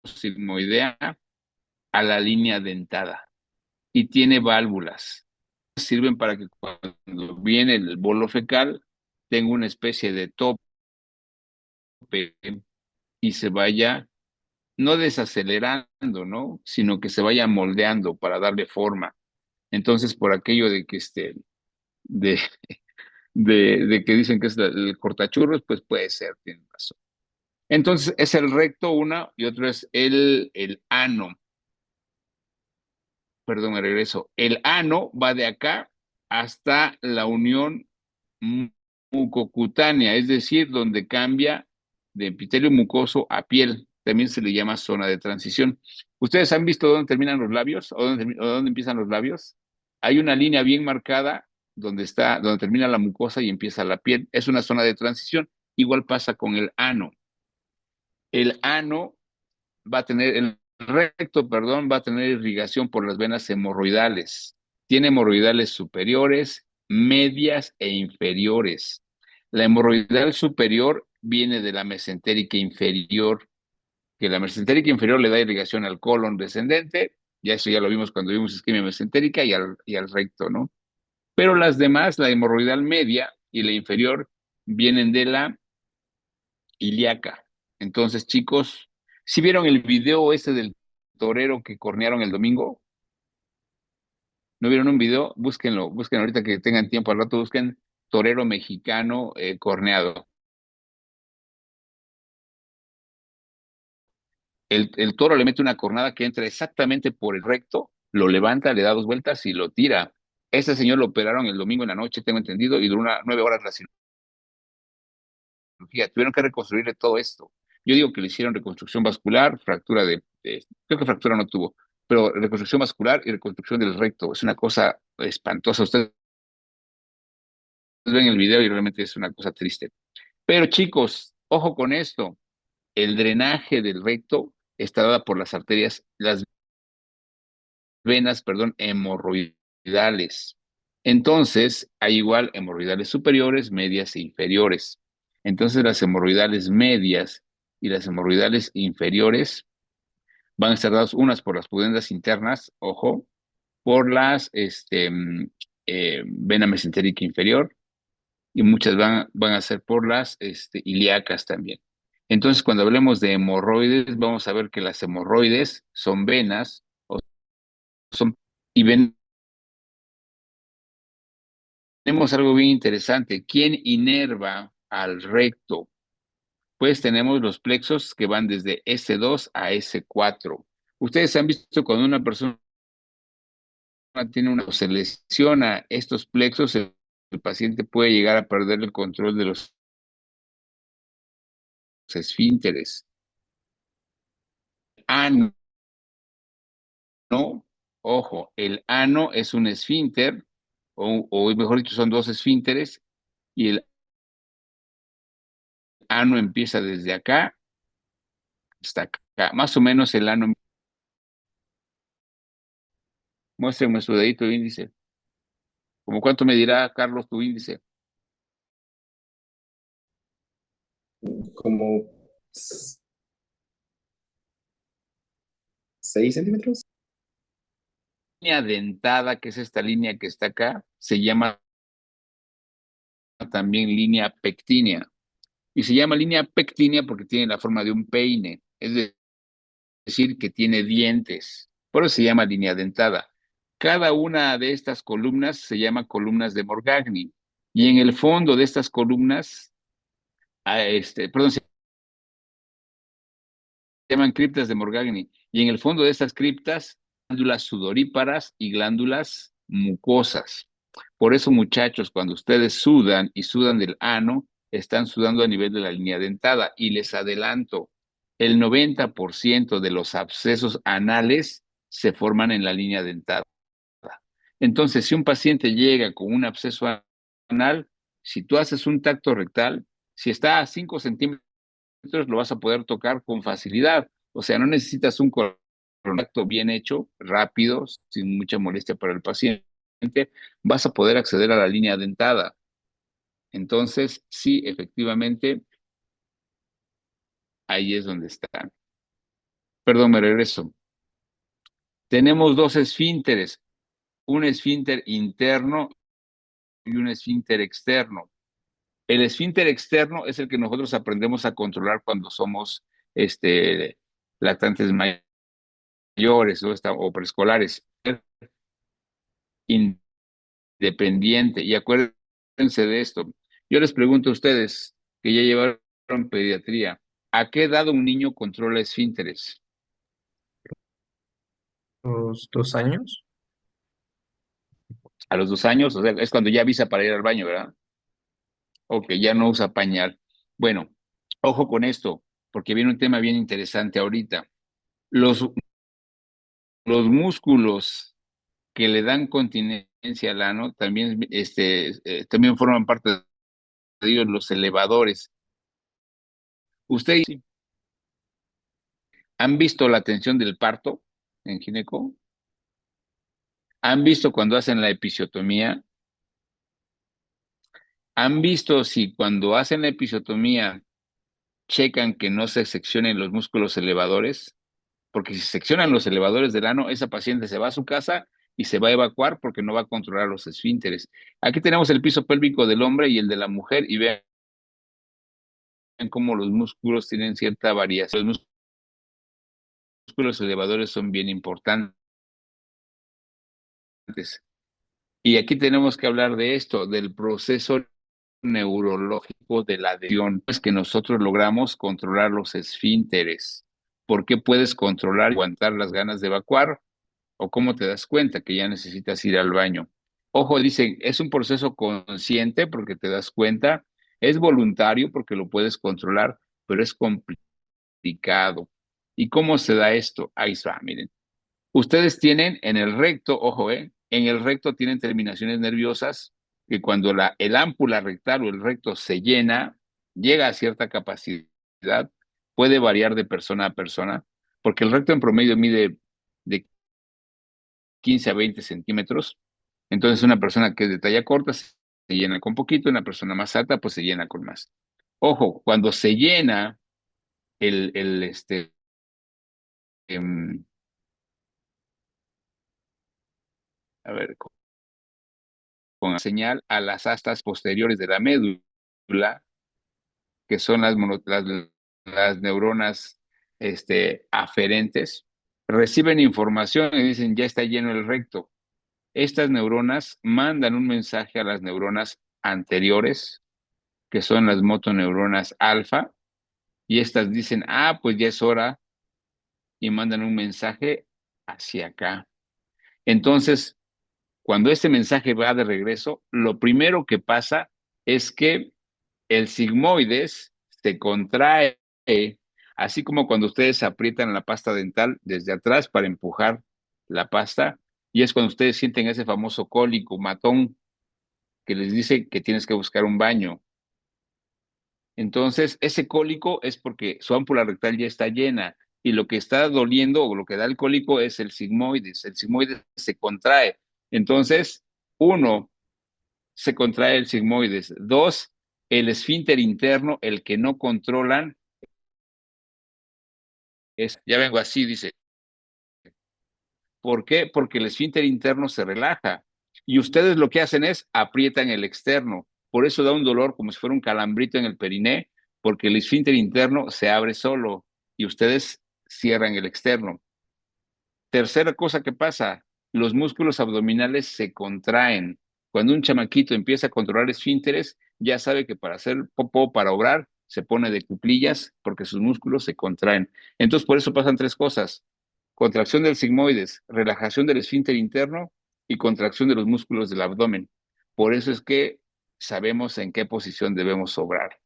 sigmoidea a la línea dentada y tiene válvulas. Sirven para que cuando viene el bolo fecal tenga una especie de tope y se vaya no desacelerando, ¿no? Sino que se vaya moldeando para darle forma. Entonces, por aquello de que de, de que dicen que es el cortachurros, pues puede ser, tienen razón. Entonces, es el recto una y otro es el ano. Perdón, me regreso. El ano va de acá hasta la unión mucocutánea, es decir, donde cambia de epitelio mucoso a piel. También se le llama zona de transición. ¿Ustedes han visto dónde terminan los labios o dónde empiezan los labios? Hay una línea bien marcada donde termina la mucosa y empieza la piel. Es una zona de transición. Igual pasa con el ano. El ano el recto, perdón, va a tener irrigación por las venas hemorroidales. Tiene hemorroidales superiores, medias e inferiores. La hemorroidal superior viene de la mesentérica inferior, que la mesentérica inferior le da irrigación al colon descendente, ya eso ya lo vimos cuando vimos isquemia mesentérica y al recto, ¿no? Pero las demás, la hemorroidal media y la inferior, vienen de la ilíaca. Entonces, chicos, si vieron el video ese del torero que cornearon el domingo, ¿no vieron un video? Búsquenlo, busquen ahorita que tengan tiempo al rato, busquen torero mexicano corneado. El toro le mete una cornada que entra exactamente por el recto, lo levanta, le da dos vueltas y lo tira. Ese señor lo operaron el domingo en la noche, tengo entendido, y duró 9 horas la cirugía. Tuvieron que reconstruirle todo esto. Yo digo que le hicieron reconstrucción vascular, fractura creo que fractura no tuvo, pero reconstrucción vascular y reconstrucción del recto. Es una cosa espantosa. Ustedes ven el video y realmente es una cosa triste. Pero chicos, ojo con esto. El drenaje del recto está dada por las arterias, las venas, perdón, hemorroidales. Entonces, hay igual hemorroidales superiores, medias e inferiores. Entonces, las hemorroidales medias y las hemorroidales inferiores van a estar dadas unas por las pudendas internas, ojo, por las vena mesentérica inferior y muchas van a ser por las ilíacas también. Entonces, cuando hablemos de hemorroides, vamos a ver que las hemorroides son venas o son y tenemos algo bien interesante. ¿Quién inerva al recto? Pues tenemos los plexos que van desde S2 a S4. Ustedes han visto cuando una persona se lesiona estos plexos, el paciente puede llegar a perder el control de los esfínteres. Ano, ojo, el ano es un esfínter, o mejor dicho, son dos esfínteres, y el ano empieza desde acá hasta acá. Más o menos el ano. Muéstrenme su dedito índice. ¿Cómo cuánto me dirá, Carlos, tu índice? Como 6 centímetros. Línea dentada, que es esta línea que está acá, se llama también línea pectínea. Y se llama línea pectínea porque tiene la forma de un peine, es decir, que tiene dientes. Por eso se llama línea dentada. Cada una de estas columnas se llama columnas de Morgagni. Y en el fondo de estas columnas, perdón, se llaman criptas de Morgagni. Y en el fondo de estas criptas, glándulas sudoríparas y glándulas mucosas. Por eso, muchachos, cuando ustedes sudan y sudan del ano, están sudando a nivel de la línea dentada. Y les adelanto, el 90% de los abscesos anales se forman en la línea dentada. Entonces, si un paciente llega con un absceso anal, si tú haces un tacto rectal, si está a 5 centímetros, lo vas a poder tocar con facilidad. O sea, no necesitas un contacto bien hecho, rápido, sin mucha molestia para el paciente, vas a poder acceder a la línea dentada. Entonces, sí, efectivamente, ahí es donde está. Perdón, me regreso. Tenemos dos esfínteres, un esfínter interno y un esfínter externo. El esfínter externo es el que nosotros aprendemos a controlar cuando somos lactantes mayores o preescolares. Independiente. Y acuérdense de esto. Yo les pregunto a ustedes que ya llevaron pediatría, ¿a qué edad un niño controla esfínteres? Los 2 años. A los 2 años, o sea, es cuando ya avisa para ir al baño, ¿verdad? O que ya no usa pañal. Bueno, ojo con esto, porque viene un tema bien interesante ahorita. Los músculos que le dan continencia al ano también, también forman parte de ellos los elevadores. ¿Ustedes han visto la tensión del parto en gineco? ¿Han visto cuando hacen la episiotomía? ¿Han visto si cuando hacen la episiotomía checan que no se seccionen los músculos elevadores? Porque si seccionan los elevadores del ano, esa paciente se va a su casa y se va a evacuar porque no va a controlar los esfínteres. Aquí tenemos el piso pélvico del hombre y el de la mujer y vean cómo los músculos tienen cierta variación. Los músculos elevadores son bien importantes. Y aquí tenemos que hablar de esto, del proceso neurológico de la adhesión. Es que nosotros logramos controlar los esfínteres. ¿Por qué puedes controlar y aguantar las ganas de evacuar? ¿O cómo te das cuenta que ya necesitas ir al baño? Ojo, dicen, es un proceso consciente porque te das cuenta, es voluntario porque lo puedes controlar, pero es complicado. ¿Y cómo se da esto? Ahí está, miren. Ustedes tienen en el recto, ojo, en el recto tienen terminaciones nerviosas que cuando el ámpula rectal o el recto se llena, llega a cierta capacidad, puede variar de persona a persona, porque el recto en promedio mide de 15 a 20 centímetros. Entonces, una persona que es de talla corta se llena con poquito, una persona más alta, pues se llena con más. Ojo, cuando se llena el em, a ver, con señal a las astas posteriores de la médula, que son las neuronas aferentes, reciben información y dicen, ya está lleno el recto. Estas neuronas mandan un mensaje a las neuronas anteriores, que son las motoneuronas alfa, y estas dicen, pues ya es hora, y mandan un mensaje hacia acá. Entonces, cuando este mensaje va de regreso, lo primero que pasa es que el sigmoides se contrae, así como cuando ustedes aprietan la pasta dental desde atrás para empujar la pasta, y es cuando ustedes sienten ese famoso cólico matón que les dice que tienes que buscar un baño. Entonces, ese cólico es porque su ámpula rectal ya está llena y lo que está doliendo o lo que da el cólico es el sigmoides. El sigmoides se contrae. Entonces, uno se contrae el sigmoides. 2, el esfínter interno, el que no controlan, ya vengo así, dice. ¿Por qué? Porque el esfínter interno se relaja y ustedes lo que hacen es aprietan el externo. Por eso da un dolor como si fuera un calambrito en el periné, porque el esfínter interno se abre solo y ustedes cierran el externo. Tercera cosa que pasa, los músculos abdominales se contraen. Cuando un chamaquito empieza a controlar esfínteres, ya sabe que para hacer popó, para obrar, se pone de cuclillas porque sus músculos se contraen. Entonces, por eso pasan tres cosas: contracción del sigmoides, relajación del esfínter interno y contracción de los músculos del abdomen. Por eso es que sabemos en qué posición debemos obrar.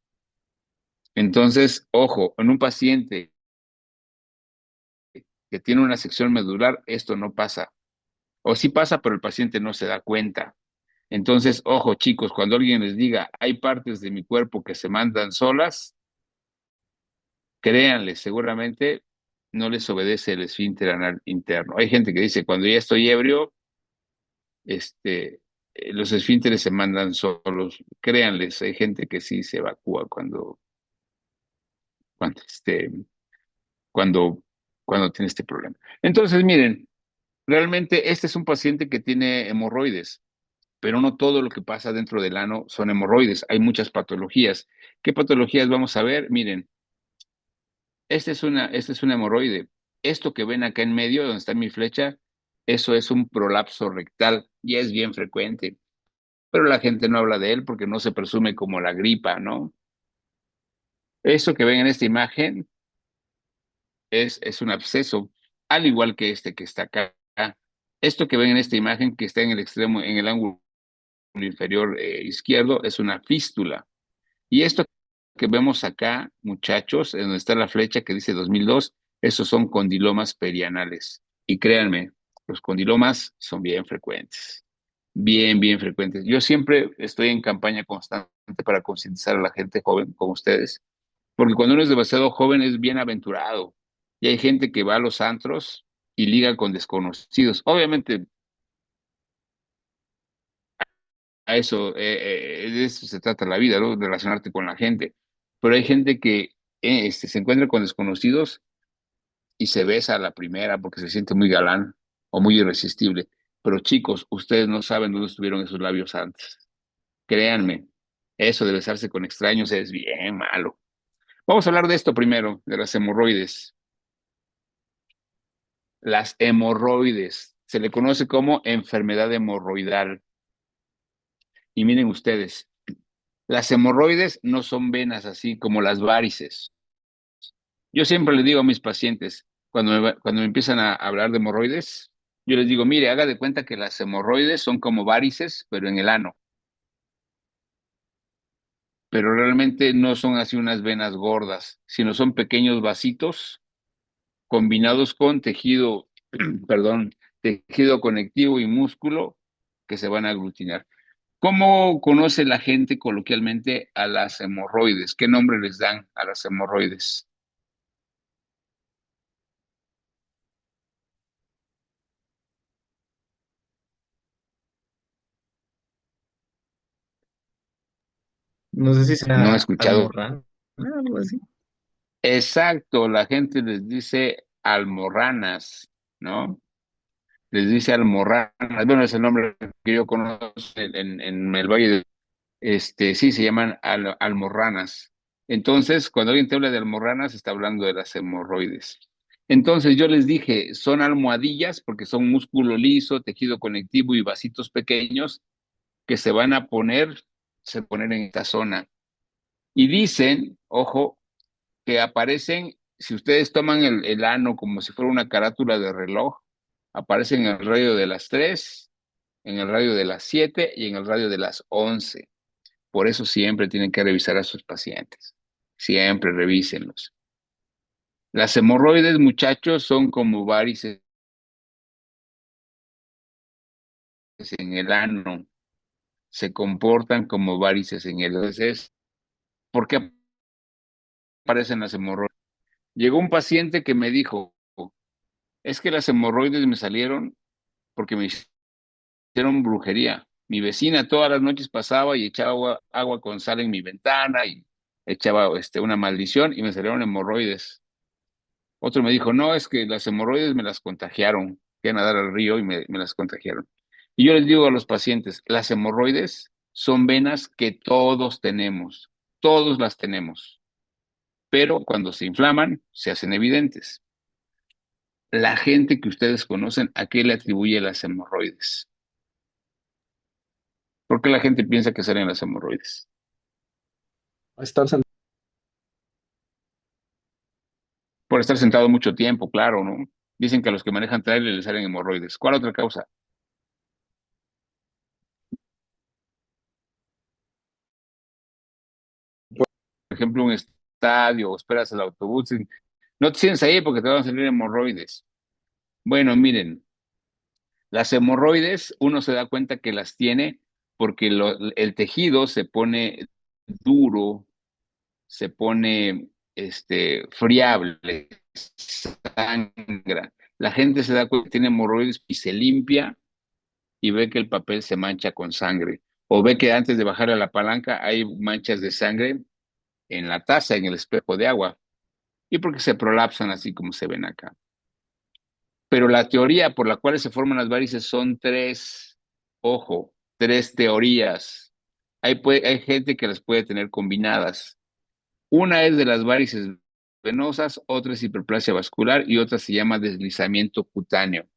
Entonces, ojo, en un paciente que tiene una sección medular, esto no pasa. O sí pasa, pero el paciente no se da cuenta. Entonces, ojo, chicos, cuando alguien les diga, hay partes de mi cuerpo que se mandan solas, créanle, seguramente no les obedece el esfínter anal interno. Hay gente que dice, cuando ya estoy ebrio, los esfínteres se mandan solos. Créanles, hay gente que sí se evacúa cuando, este, cuando, cuando tiene este problema. Entonces, miren, realmente este es un paciente que tiene hemorroides, pero no todo lo que pasa dentro del ano son hemorroides. Hay muchas patologías. ¿Qué patologías vamos a ver? Miren, este es una hemorroide. Esto que ven acá en medio, donde está mi flecha, eso es un prolapso rectal y es bien frecuente. Pero la gente no habla de él porque no se presume como la gripa, ¿no? Eso que ven en esta imagen es un absceso, al igual que este que está acá. Esto que ven en esta imagen que está en el extremo, en el ángulo inferior izquierdo, es una fístula. Y esto que vemos acá, muchachos, en donde está la flecha que dice 2002, esos son condilomas perianales. Y créanme, los condilomas son bien frecuentes, bien frecuentes. Yo siempre estoy en campaña constante para concientizar a la gente joven como ustedes, porque cuando uno es demasiado joven es bien aventurado. Y hay gente que va a los antros y liga con desconocidos. Obviamente, de eso se trata la vida, ¿no? De relacionarte con la gente. Pero hay gente que se encuentra con desconocidos y se besa a la primera porque se siente muy galán o muy irresistible. Pero chicos, ustedes no saben dónde estuvieron esos labios antes. Créanme, eso de besarse con extraños es bien malo. Vamos a hablar de esto primero, de las hemorroides. Las hemorroides se le conoce como enfermedad hemorroidal. Y miren ustedes, las hemorroides no son venas así como las varices. Yo siempre le digo a mis pacientes, cuando me empiezan a hablar de hemorroides, yo les digo, mire, haga de cuenta que las hemorroides son como varices, pero en el ano. Pero realmente no son así unas venas gordas, sino son pequeños vasitos combinados con tejido, perdón, tejido conectivo y músculo que se van a aglutinar. ¿Cómo conoce la gente coloquialmente a las hemorroides? ¿Qué nombre les dan a las hemorroides? No sé si No he será escuchado. almorrán, algo así. Exacto, la gente les dice almorranas, ¿no? Les dice almorranas. Bueno, es el nombre que yo conozco en el Valle de... sí, se llaman almorranas. Entonces, cuando alguien te habla de almorranas, está hablando de las hemorroides. Entonces, yo les dije, son almohadillas porque son músculo liso, tejido conectivo y vasitos pequeños que se van a poner, se ponen en esta zona. Y dicen, ojo, que aparecen, si ustedes toman el ano como si fuera una carátula de reloj, aparecen en el radio de las 3, en el radio de las 7 y en el radio de las 11. Por eso siempre tienen que revisar a sus pacientes. Siempre revísenlos. Las hemorroides, muchachos, son como varices en el ano. Se comportan como varices en el... Entonces, ¿por qué aparecen las hemorroides? Llegó un paciente que me dijo, es que las hemorroides me salieron porque me hicieron brujería. Mi vecina todas las noches pasaba y echaba agua con sal en mi ventana y echaba una maldición y me salieron hemorroides. Otro me dijo, no, es que las hemorroides me las contagiaron. Fui a nadar al río y me las contagiaron. Y yo les digo a los pacientes, las hemorroides son venas que todos las tenemos, pero cuando se inflaman se hacen evidentes. La gente que ustedes conocen, ¿a qué le atribuye las hemorroides? ¿Por qué la gente piensa que salen las hemorroides? Estar sentado. Por estar sentado mucho tiempo, claro, ¿no? Dicen que a los que manejan trailer les salen hemorroides. ¿Cuál otra causa? Por ejemplo, un estadio o esperas el autobús. No te sientes ahí porque te van a salir hemorroides. Bueno, miren, las hemorroides uno se da cuenta que las tiene porque el tejido se pone duro, se pone friable, sangra. La gente se da cuenta que tiene hemorroides y se limpia y ve que el papel se mancha con sangre. O ve que antes de bajar a la palanca hay manchas de sangre en la taza, en el espejo de agua. Y porque se prolapsan así como se ven acá. Pero la teoría por la cual se forman las varices son tres, ojo, tres teorías. Hay gente que las puede tener combinadas. Una es de las varices venosas, otra es hiperplasia vascular y otra se llama deslizamiento cutáneo.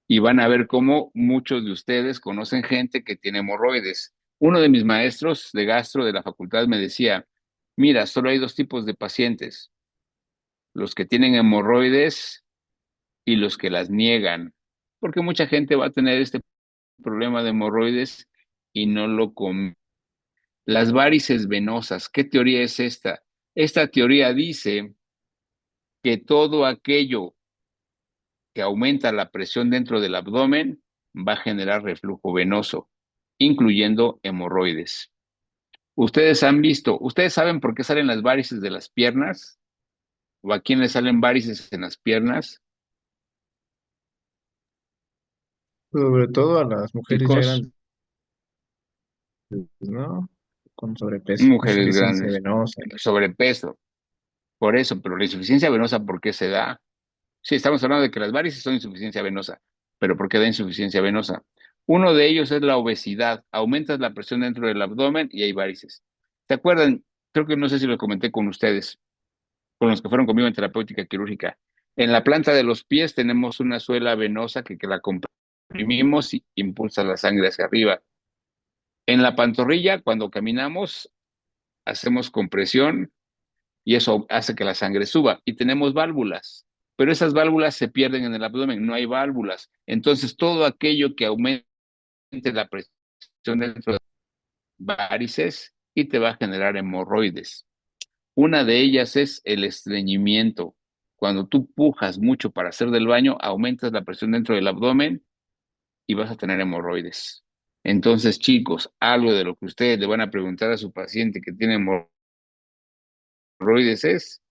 Y van a ver cómo muchos de ustedes conocen gente que tiene hemorroides. Uno de mis maestros de gastro de la facultad me decía, mira, solo hay dos tipos de pacientes, los que tienen hemorroides y los que las niegan, porque mucha gente va a tener este problema de hemorroides y no lo come. Las varices venosas, ¿qué teoría es esta? Esta teoría dice que todo aquello que aumenta la presión dentro del abdomen va a generar reflujo venoso, incluyendo hemorroides. Ustedes saben por qué salen las varices de las piernas, o a quién le salen varices en las piernas, Sobre todo a las mujeres ya chicos, grandes, ¿no? Con sobrepeso, mujeres insuficiencia grandes, venosa. sobrepeso. Por eso, pero la insuficiencia venosa, ¿por qué se da? Sí, estamos hablando de que las varices son insuficiencia venosa, pero ¿por qué da insuficiencia venosa? Uno de ellos es la obesidad. Aumentas la presión dentro del abdomen y hay varices. ¿Se acuerdan? Creo que no sé si lo comenté con ustedes, con los que fueron conmigo en terapéutica quirúrgica. En la planta de los pies tenemos una suela venosa que la comprimimos y impulsa la sangre hacia arriba. En la pantorrilla, cuando caminamos, hacemos compresión y eso hace que la sangre suba. Y tenemos válvulas, pero esas válvulas se pierden en el abdomen, no hay válvulas. Entonces, todo aquello que aumente la presión dentro de varices y te va a generar hemorroides. Una de ellas es el estreñimiento. Cuando tú pujas mucho para hacer del baño, aumentas la presión dentro del abdomen y vas a tener hemorroides. Entonces, chicos, algo de lo que ustedes le van a preguntar a su paciente que tiene hemorroides es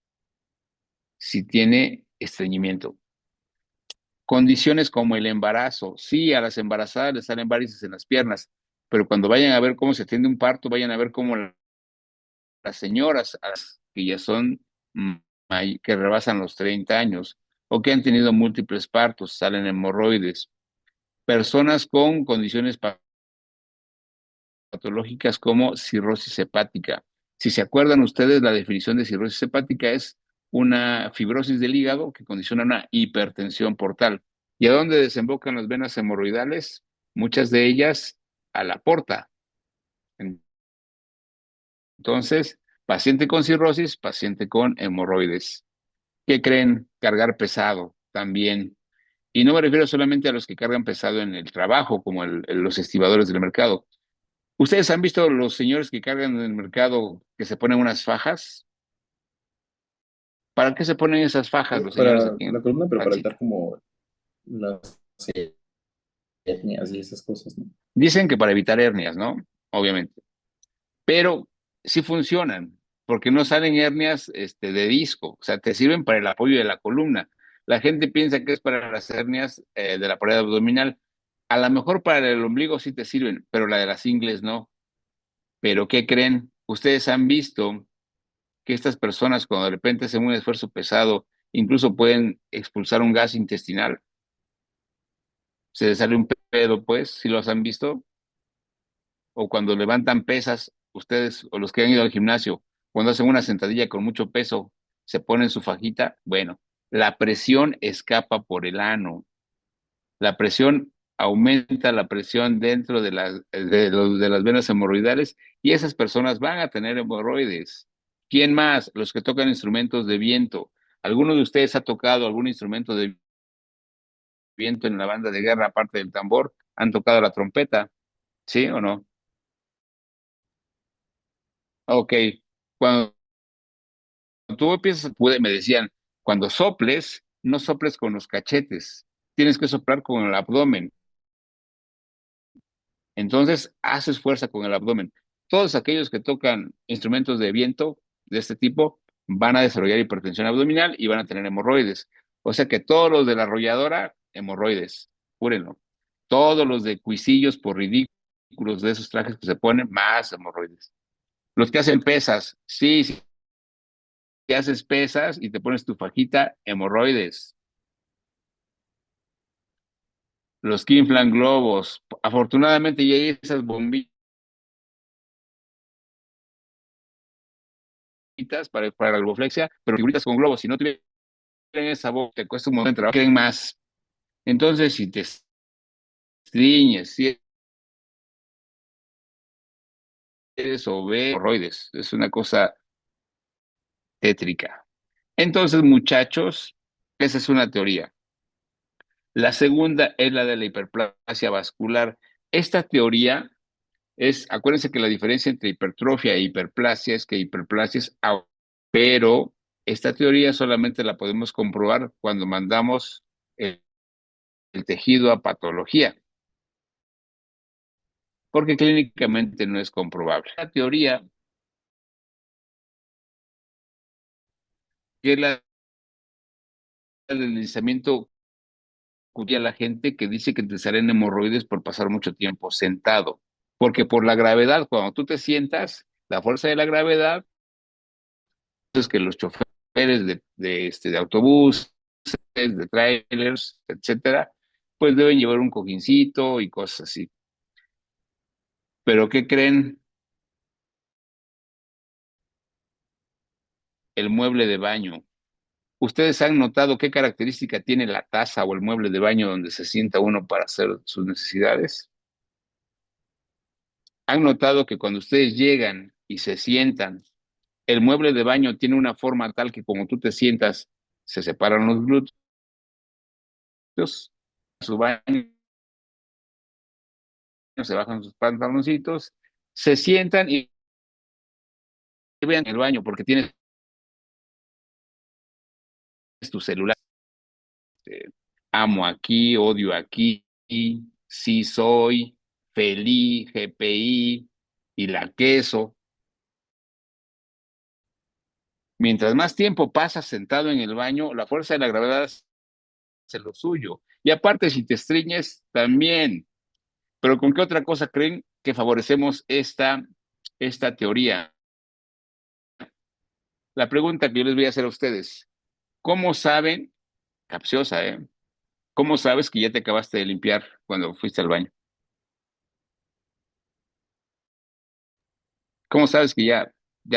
si tiene estreñimiento. Condiciones como el embarazo. Sí, a las embarazadas les salen varices en las piernas, pero cuando vayan a ver cómo se atiende un parto, vayan a ver cómo las señoras que ya son que rebasan los 30 años o que han tenido múltiples partos, salen hemorroides. Personas con condiciones patológicas como cirrosis hepática. Si se acuerdan ustedes, la definición de cirrosis hepática es una fibrosis del hígado que condiciona una hipertensión portal. ¿Y a dónde desembocan las venas hemorroidales? Muchas de ellas a la porta. Entonces, paciente con cirrosis, paciente con hemorroides. ¿Qué creen? Cargar pesado también. Y no me refiero solamente a los que cargan pesado en el trabajo, como los estibadores del mercado. ¿Ustedes han visto los señores que cargan en el mercado que se ponen unas fajas? ¿Para qué se ponen esas fajas los señores Para aquí la en columna, pero para Pancita? evitar como las hernias y esas cosas, ¿no? Dicen que para evitar hernias, ¿no? Obviamente. Pero sí funcionan, porque no salen hernias de disco, o sea, te sirven para el apoyo de la columna. La gente piensa que es para las hernias de la pared abdominal. A lo mejor para el ombligo sí te sirven, pero la de las ingles no. Pero ¿qué creen? Ustedes han visto que estas personas cuando de repente hacen un esfuerzo pesado, incluso pueden expulsar un gas intestinal. Se les sale un pedo, pues, si los han visto. O cuando levantan pesas, ustedes o los que han ido al gimnasio, cuando hacen una sentadilla con mucho peso, se ponen su fajita. Bueno, la presión escapa por el ano. La presión aumenta la presión dentro de las venas hemorroidales y esas personas van a tener hemorroides. ¿Quién más? Los que tocan instrumentos de viento. ¿Alguno de ustedes ha tocado algún instrumento de viento en la banda de guerra, aparte del tambor? ¿Han tocado la trompeta? ¿Sí o no? Ok. Cuando tú empiezas, me decían, cuando soples, no soples con los cachetes, tienes que soplar con el abdomen. Entonces, haces fuerza con el abdomen. Todos aquellos que tocan instrumentos de viento de este tipo van a desarrollar hipertensión abdominal y van a tener hemorroides. O sea que todos los de la arrolladora, hemorroides, júrenlo. Todos los de cuisillos por ridículos de esos trajes que se ponen, más hemorroides. Los que hacen pesas, sí, sí, te haces pesas y te pones tu fajita, hemorroides. Los que inflan globos, afortunadamente ya hay esas bombitas para la globoflexia, pero figuritas con globos, si no tuvieran esa voz, te cuesta un momento de trabajo, quieren más. Entonces, si te estriñes, si eres obeso, hemorroides, es una cosa tétrica. Entonces, muchachos, esa es una teoría. La segunda es la de la hiperplasia vascular. Esta teoría acuérdense que la diferencia entre hipertrofia e hiperplasia es que hiperplasia es, pero esta teoría solamente la podemos comprobar cuando mandamos el tejido a patología, porque clínicamente no es comprobable. La teoría que es la del deslizamiento a la gente que dice que te salen hemorroides por pasar mucho tiempo sentado, porque por la gravedad, cuando tú te sientas, la fuerza de la gravedad es que los choferes de autobús, de trailers, etcétera, pues deben llevar un cojincito y cosas así. Pero ¿qué creen? El mueble de baño. ¿Ustedes han notado qué característica tiene la taza o el mueble de baño donde se sienta uno para hacer sus necesidades? ¿Han notado que cuando ustedes llegan y se sientan, el mueble de baño tiene una forma tal que como tú te sientas, se separan los glúteos, su baño, se bajan sus pantaloncitos, se sientan y vean el baño porque tienes tu celular. Amo aquí, odio aquí, sí soy, feliz, GPI y la queso. Mientras más tiempo pasas sentado en el baño, la fuerza de la gravedad hace lo suyo. Y aparte, si te estriñes, también. Pero ¿con qué otra cosa creen que favorecemos esta teoría? La pregunta que yo les voy a hacer a ustedes, ¿cómo saben, capciosa, cómo sabes que ya te acabaste de limpiar cuando fuiste al baño? ¿Cómo sabes que ya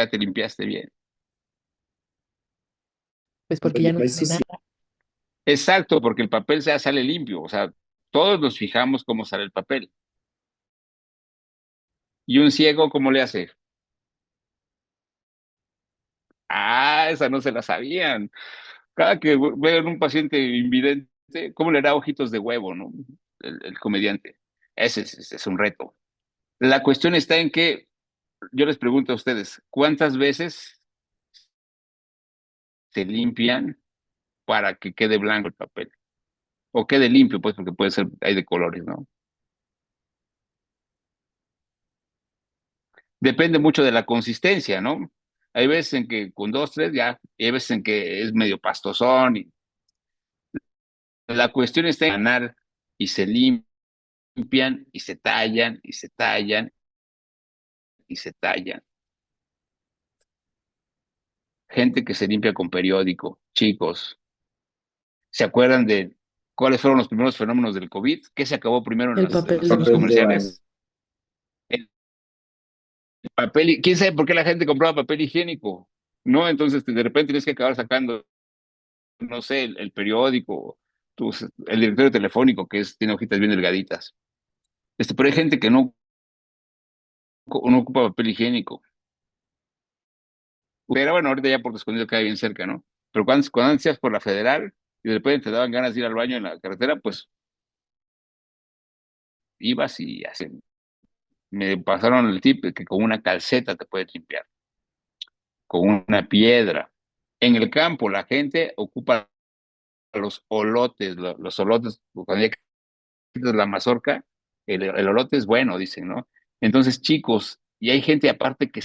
te limpiaste bien? Pues porque ya no Eso tiene sí, nada. Exacto, porque el papel ya sale limpio, o sea, todos nos fijamos cómo sale el papel. ¿Y un ciego cómo le hace? Ah, esa no se la sabían. Cada que vean un paciente invidente, ¿cómo le da ojitos de huevo, no? El comediante. Ese es un reto. La cuestión está en que yo les pregunto a ustedes, ¿cuántas veces se limpian para que quede blanco el papel? O quede limpio, pues, porque puede ser, hay de colores, ¿no? Depende mucho de la consistencia, ¿no? Hay veces en que con dos, tres ya, y hay veces en que es medio pastosón. La cuestión está en ganar y se limpia limpian y se tallan y se tallan y se tallan. Gente que se limpia con periódico, chicos. ¿Se acuerdan de cuáles fueron los primeros fenómenos del COVID? ¿Qué se acabó primero en El en papel los centros Papel de higiénico. baño. comerciales? El papel, ¿quién sabe por qué la gente compraba papel higiénico? ¿No? Entonces de repente tienes que acabar sacando, no sé, el periódico, el directorio telefónico, tiene hojitas bien delgaditas. Pero hay gente que no ocupa papel higiénico. Pero bueno, ahorita ya por escondido queda bien cerca, ¿no? Pero cuando antes ibas por la Federal y de repente te daban ganas de ir al baño en la carretera, pues ibas y así. Me pasaron el tip de que con una calceta te puedes limpiar, con una piedra. En el campo la gente ocupa los olotes, los olotes, cuando ya quitas la mazorca, el olote es bueno, dicen, ¿no? Entonces, chicos, y hay gente aparte que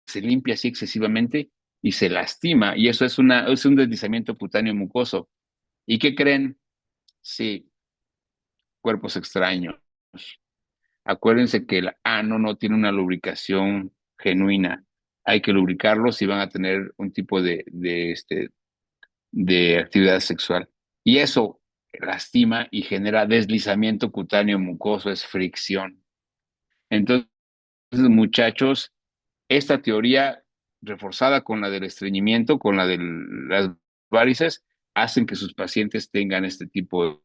se limpia así excesivamente y se lastima, y eso es un deslizamiento cutáneo mucoso. ¿Y qué creen? Sí, cuerpos extraños. Acuérdense que el ano no tiene una lubricación genuina. Hay que lubricarlo si van a tener un tipo de actividad sexual. Y eso lastima y genera deslizamiento cutáneo mucoso, es fricción. Entonces, muchachos, esta teoría reforzada con la del estreñimiento, con la de las varices, hacen que sus pacientes tengan este tipo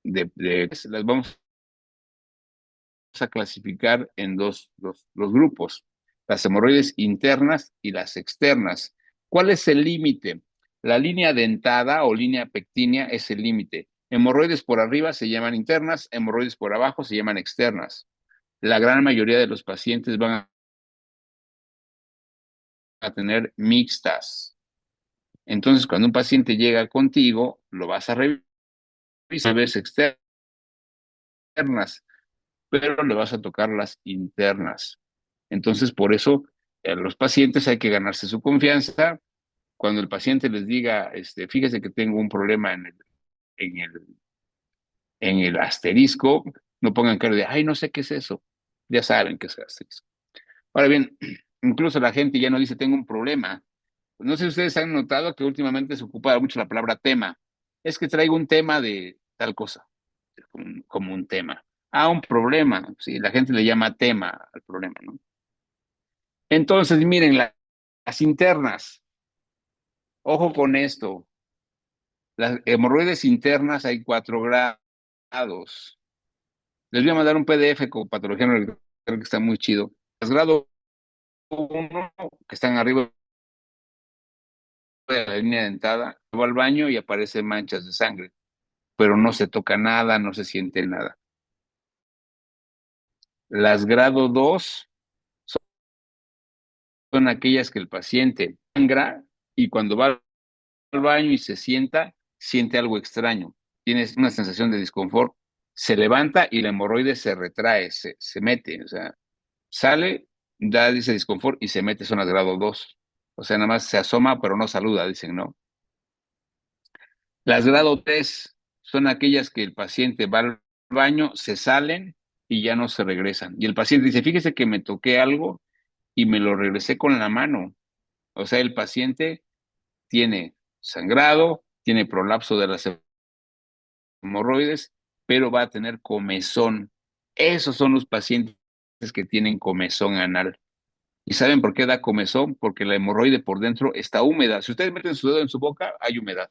las vamos a clasificar en los grupos, las hemorroides internas y las externas. ¿Cuál es el límite? La línea dentada o línea pectínea es el límite. Hemorroides por arriba se llaman internas, hemorroides por abajo se llaman externas. La gran mayoría de los pacientes van a tener mixtas. Entonces, cuando un paciente llega contigo, lo vas a revisar, ves externas, pero le vas a tocar las internas. Entonces, por eso, a los pacientes hay que ganarse su confianza. Cuando el paciente les diga, fíjese que tengo un problema en el, en el asterisco, no pongan cara de, ay, no sé qué es eso. Ya saben qué es el asterisco. Ahora bien, incluso la gente ya no dice, tengo un problema. No sé si ustedes han notado que últimamente se ocupa mucho la palabra tema. Es que traigo un tema de tal cosa, como un tema. Ah, un problema. Sí, la gente le llama tema al problema, ¿no? Entonces, miren, las internas, ojo con esto, las hemorroides internas hay 4 grados. Les voy a mandar un PDF con patología neuroendocrina que está muy chido. Las grado 1, que están arriba de la línea dentada, va al baño y aparecen manchas de sangre, pero no se toca nada, no se siente nada. Las grado 2 son aquellas que el paciente sangra y cuando va al baño y se sienta, siente algo extraño. Tienes una sensación de disconfort, se levanta y la hemorroide se retrae, se mete, o sea, sale, da ese disconfort y se mete, son las grado 2. O sea, nada más se asoma, pero no saluda, dicen, ¿no? Las grado 3 son aquellas que el paciente va al baño, se salen y ya no se regresan. Y el paciente dice, fíjese que me toqué algo y me lo regresé con la mano. O sea, el paciente tiene sangrado, tiene prolapso de las hemorroides, pero va a tener comezón. Esos son los pacientes que tienen comezón anal. ¿Y saben por qué da comezón? Porque la hemorroide por dentro está húmeda. Si ustedes meten su dedo en su boca, hay humedad.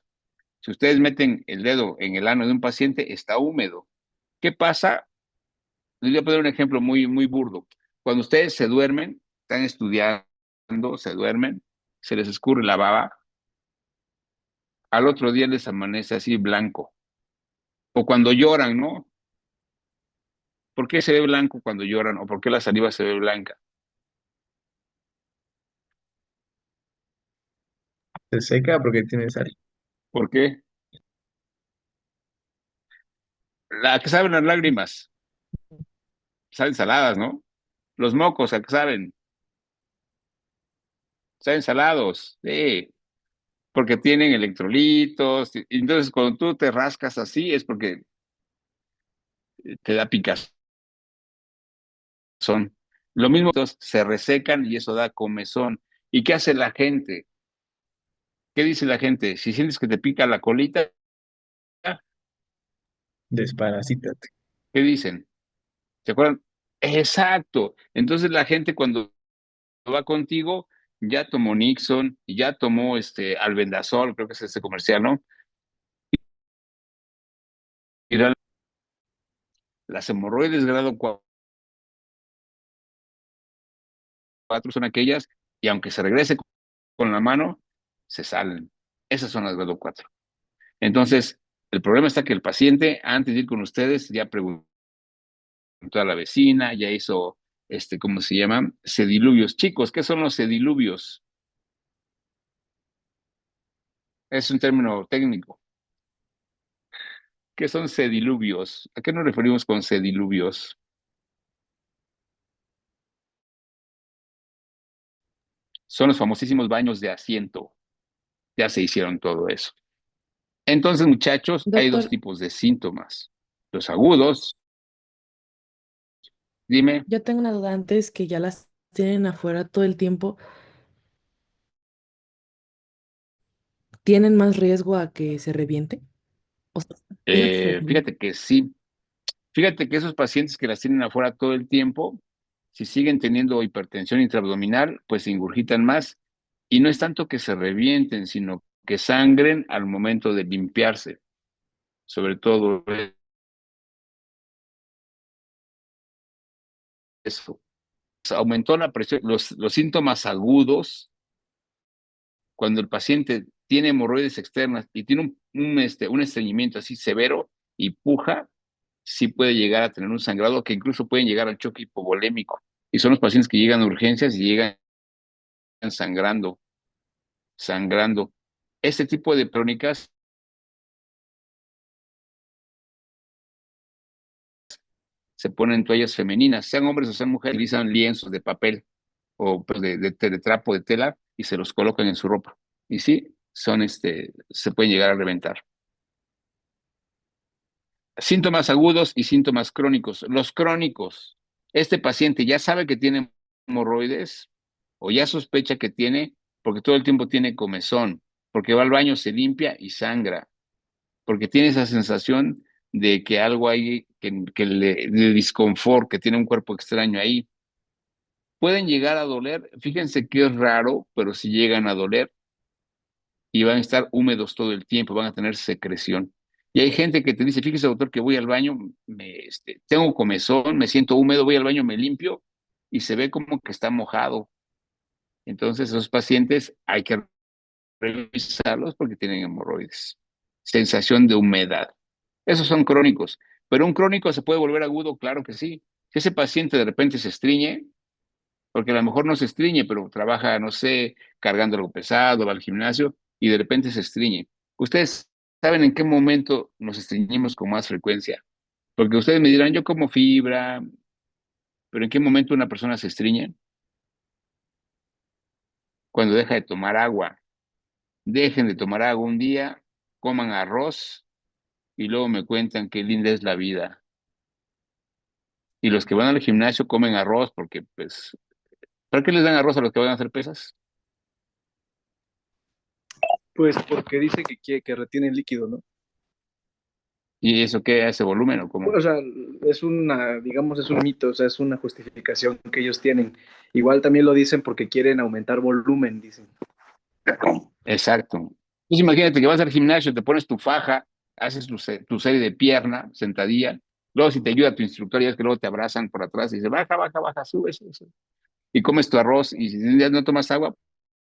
Si ustedes meten el dedo en el ano de un paciente, está húmedo. ¿Qué pasa? Les voy a poner un ejemplo muy, muy burdo. Cuando ustedes se duermen, están estudiando, se duermen, se les escurre la baba, al otro día les amanece así blanco. O cuando lloran, ¿no? ¿Por qué se ve blanco cuando lloran? ¿O por qué la saliva se ve blanca? Se seca porque tiene sal. ¿Por qué? La que saben las lágrimas, saben saladas, ¿no? Los mocos, ¿a qué saben? Saben salados, sí, porque tienen electrolitos. Entonces, cuando tú te rascas así, es porque te da picazón. Lo mismo, entonces, se resecan y eso da comezón. ¿Y qué hace la gente? ¿Qué dice la gente? Si sientes que te pica la colita, Desparasítate. ¿qué dicen? ¿Se acuerdan? Exacto. Entonces la gente cuando va contigo ya tomó Nixon, ya tomó albendazol, creo que es ese comercial, ¿no? Y las hemorroides grado 4 son aquellas, y aunque se regrese con la mano, se salen. Esas son las grado 4. Entonces, el problema está que el paciente, antes de ir con ustedes, ya preguntó a la vecina, ya hizo, ¿cómo se llaman? Sediluvios. Chicos, ¿qué son los sediluvios? Es un término técnico. ¿Qué son sediluvios? ¿A qué nos referimos con sediluvios? Son los famosísimos baños de asiento. Ya se hicieron todo eso. Entonces, muchachos, hay dos Doctor, tipos de síntomas. Los agudos, dime, yo tengo una duda antes que ya las tienen afuera todo el tiempo. ¿Tienen más riesgo a que se reviente? O sea, ¿es la fermina? fíjate que sí. Fíjate que esos pacientes que las tienen afuera todo el tiempo, si siguen teniendo hipertensión intraabdominal, pues se ingurgitan más. Y no es tanto que se revienten, sino que sangren al momento de limpiarse. Sobre todo eso. Aumentó la presión, los síntomas agudos, cuando el paciente tiene hemorroides externas y tiene un estreñimiento así severo y puja, sí puede llegar a tener un sangrado que incluso pueden llegar al choque hipovolémico. Y son los pacientes que llegan a urgencias y llegan sangrando, sangrando. Este tipo de crónicas se ponen toallas femeninas, sean hombres o sean mujeres, utilizan lienzos de papel o pues, de trapo de tela y se los colocan en su ropa. Y sí, se pueden llegar a reventar. Síntomas agudos y síntomas crónicos. Los crónicos, este paciente ya sabe que tiene hemorroides o ya sospecha que tiene porque todo el tiempo tiene comezón, porque va al baño, se limpia y sangra, porque tiene esa sensación de que algo hay de disconfort, que tiene un cuerpo extraño ahí. Pueden llegar a doler, fíjense que es raro, pero si llegan a doler y van a estar húmedos todo el tiempo, van a tener secreción. Y hay gente que te dice, fíjese doctor que voy al baño, tengo comezón, me siento húmedo, voy al baño, me limpio y se ve como que está mojado. Entonces esos pacientes hay que revisarlos porque tienen hemorroides. Sensación de humedad. Esos son crónicos. Pero un crónico se puede volver agudo, claro que sí. Si ese paciente de repente se estriñe, porque a lo mejor no se estriñe, pero trabaja, no sé, cargando algo pesado, va al gimnasio y de repente se estriñe. Ustedes saben en qué momento nos estreñimos con más frecuencia, porque ustedes me dirán, yo como fibra, pero ¿en qué momento una persona se estriñe? Cuando deja de tomar agua. Dejen de tomar agua un día, coman arroz y luego me cuentan qué linda es la vida. Y los que van al gimnasio comen arroz porque, pues, ¿para qué les dan arroz a los que van a hacer pesas? Pues porque dice que quiere que retiene el líquido, ¿no? ¿Y eso qué hace volumen o cómo? O sea, es una, digamos, es un mito, o sea, es una justificación que ellos tienen. Igual también lo dicen porque quieren aumentar volumen, dicen. Exacto. Entonces imagínate que vas al gimnasio, te pones tu faja, haces tu serie de pierna, sentadilla, luego si te ayuda tu instructor, ya es que luego te abrazan por atrás y dice, baja, baja, baja, sube, sube, sube. Y comes tu arroz y si un día no tomas agua,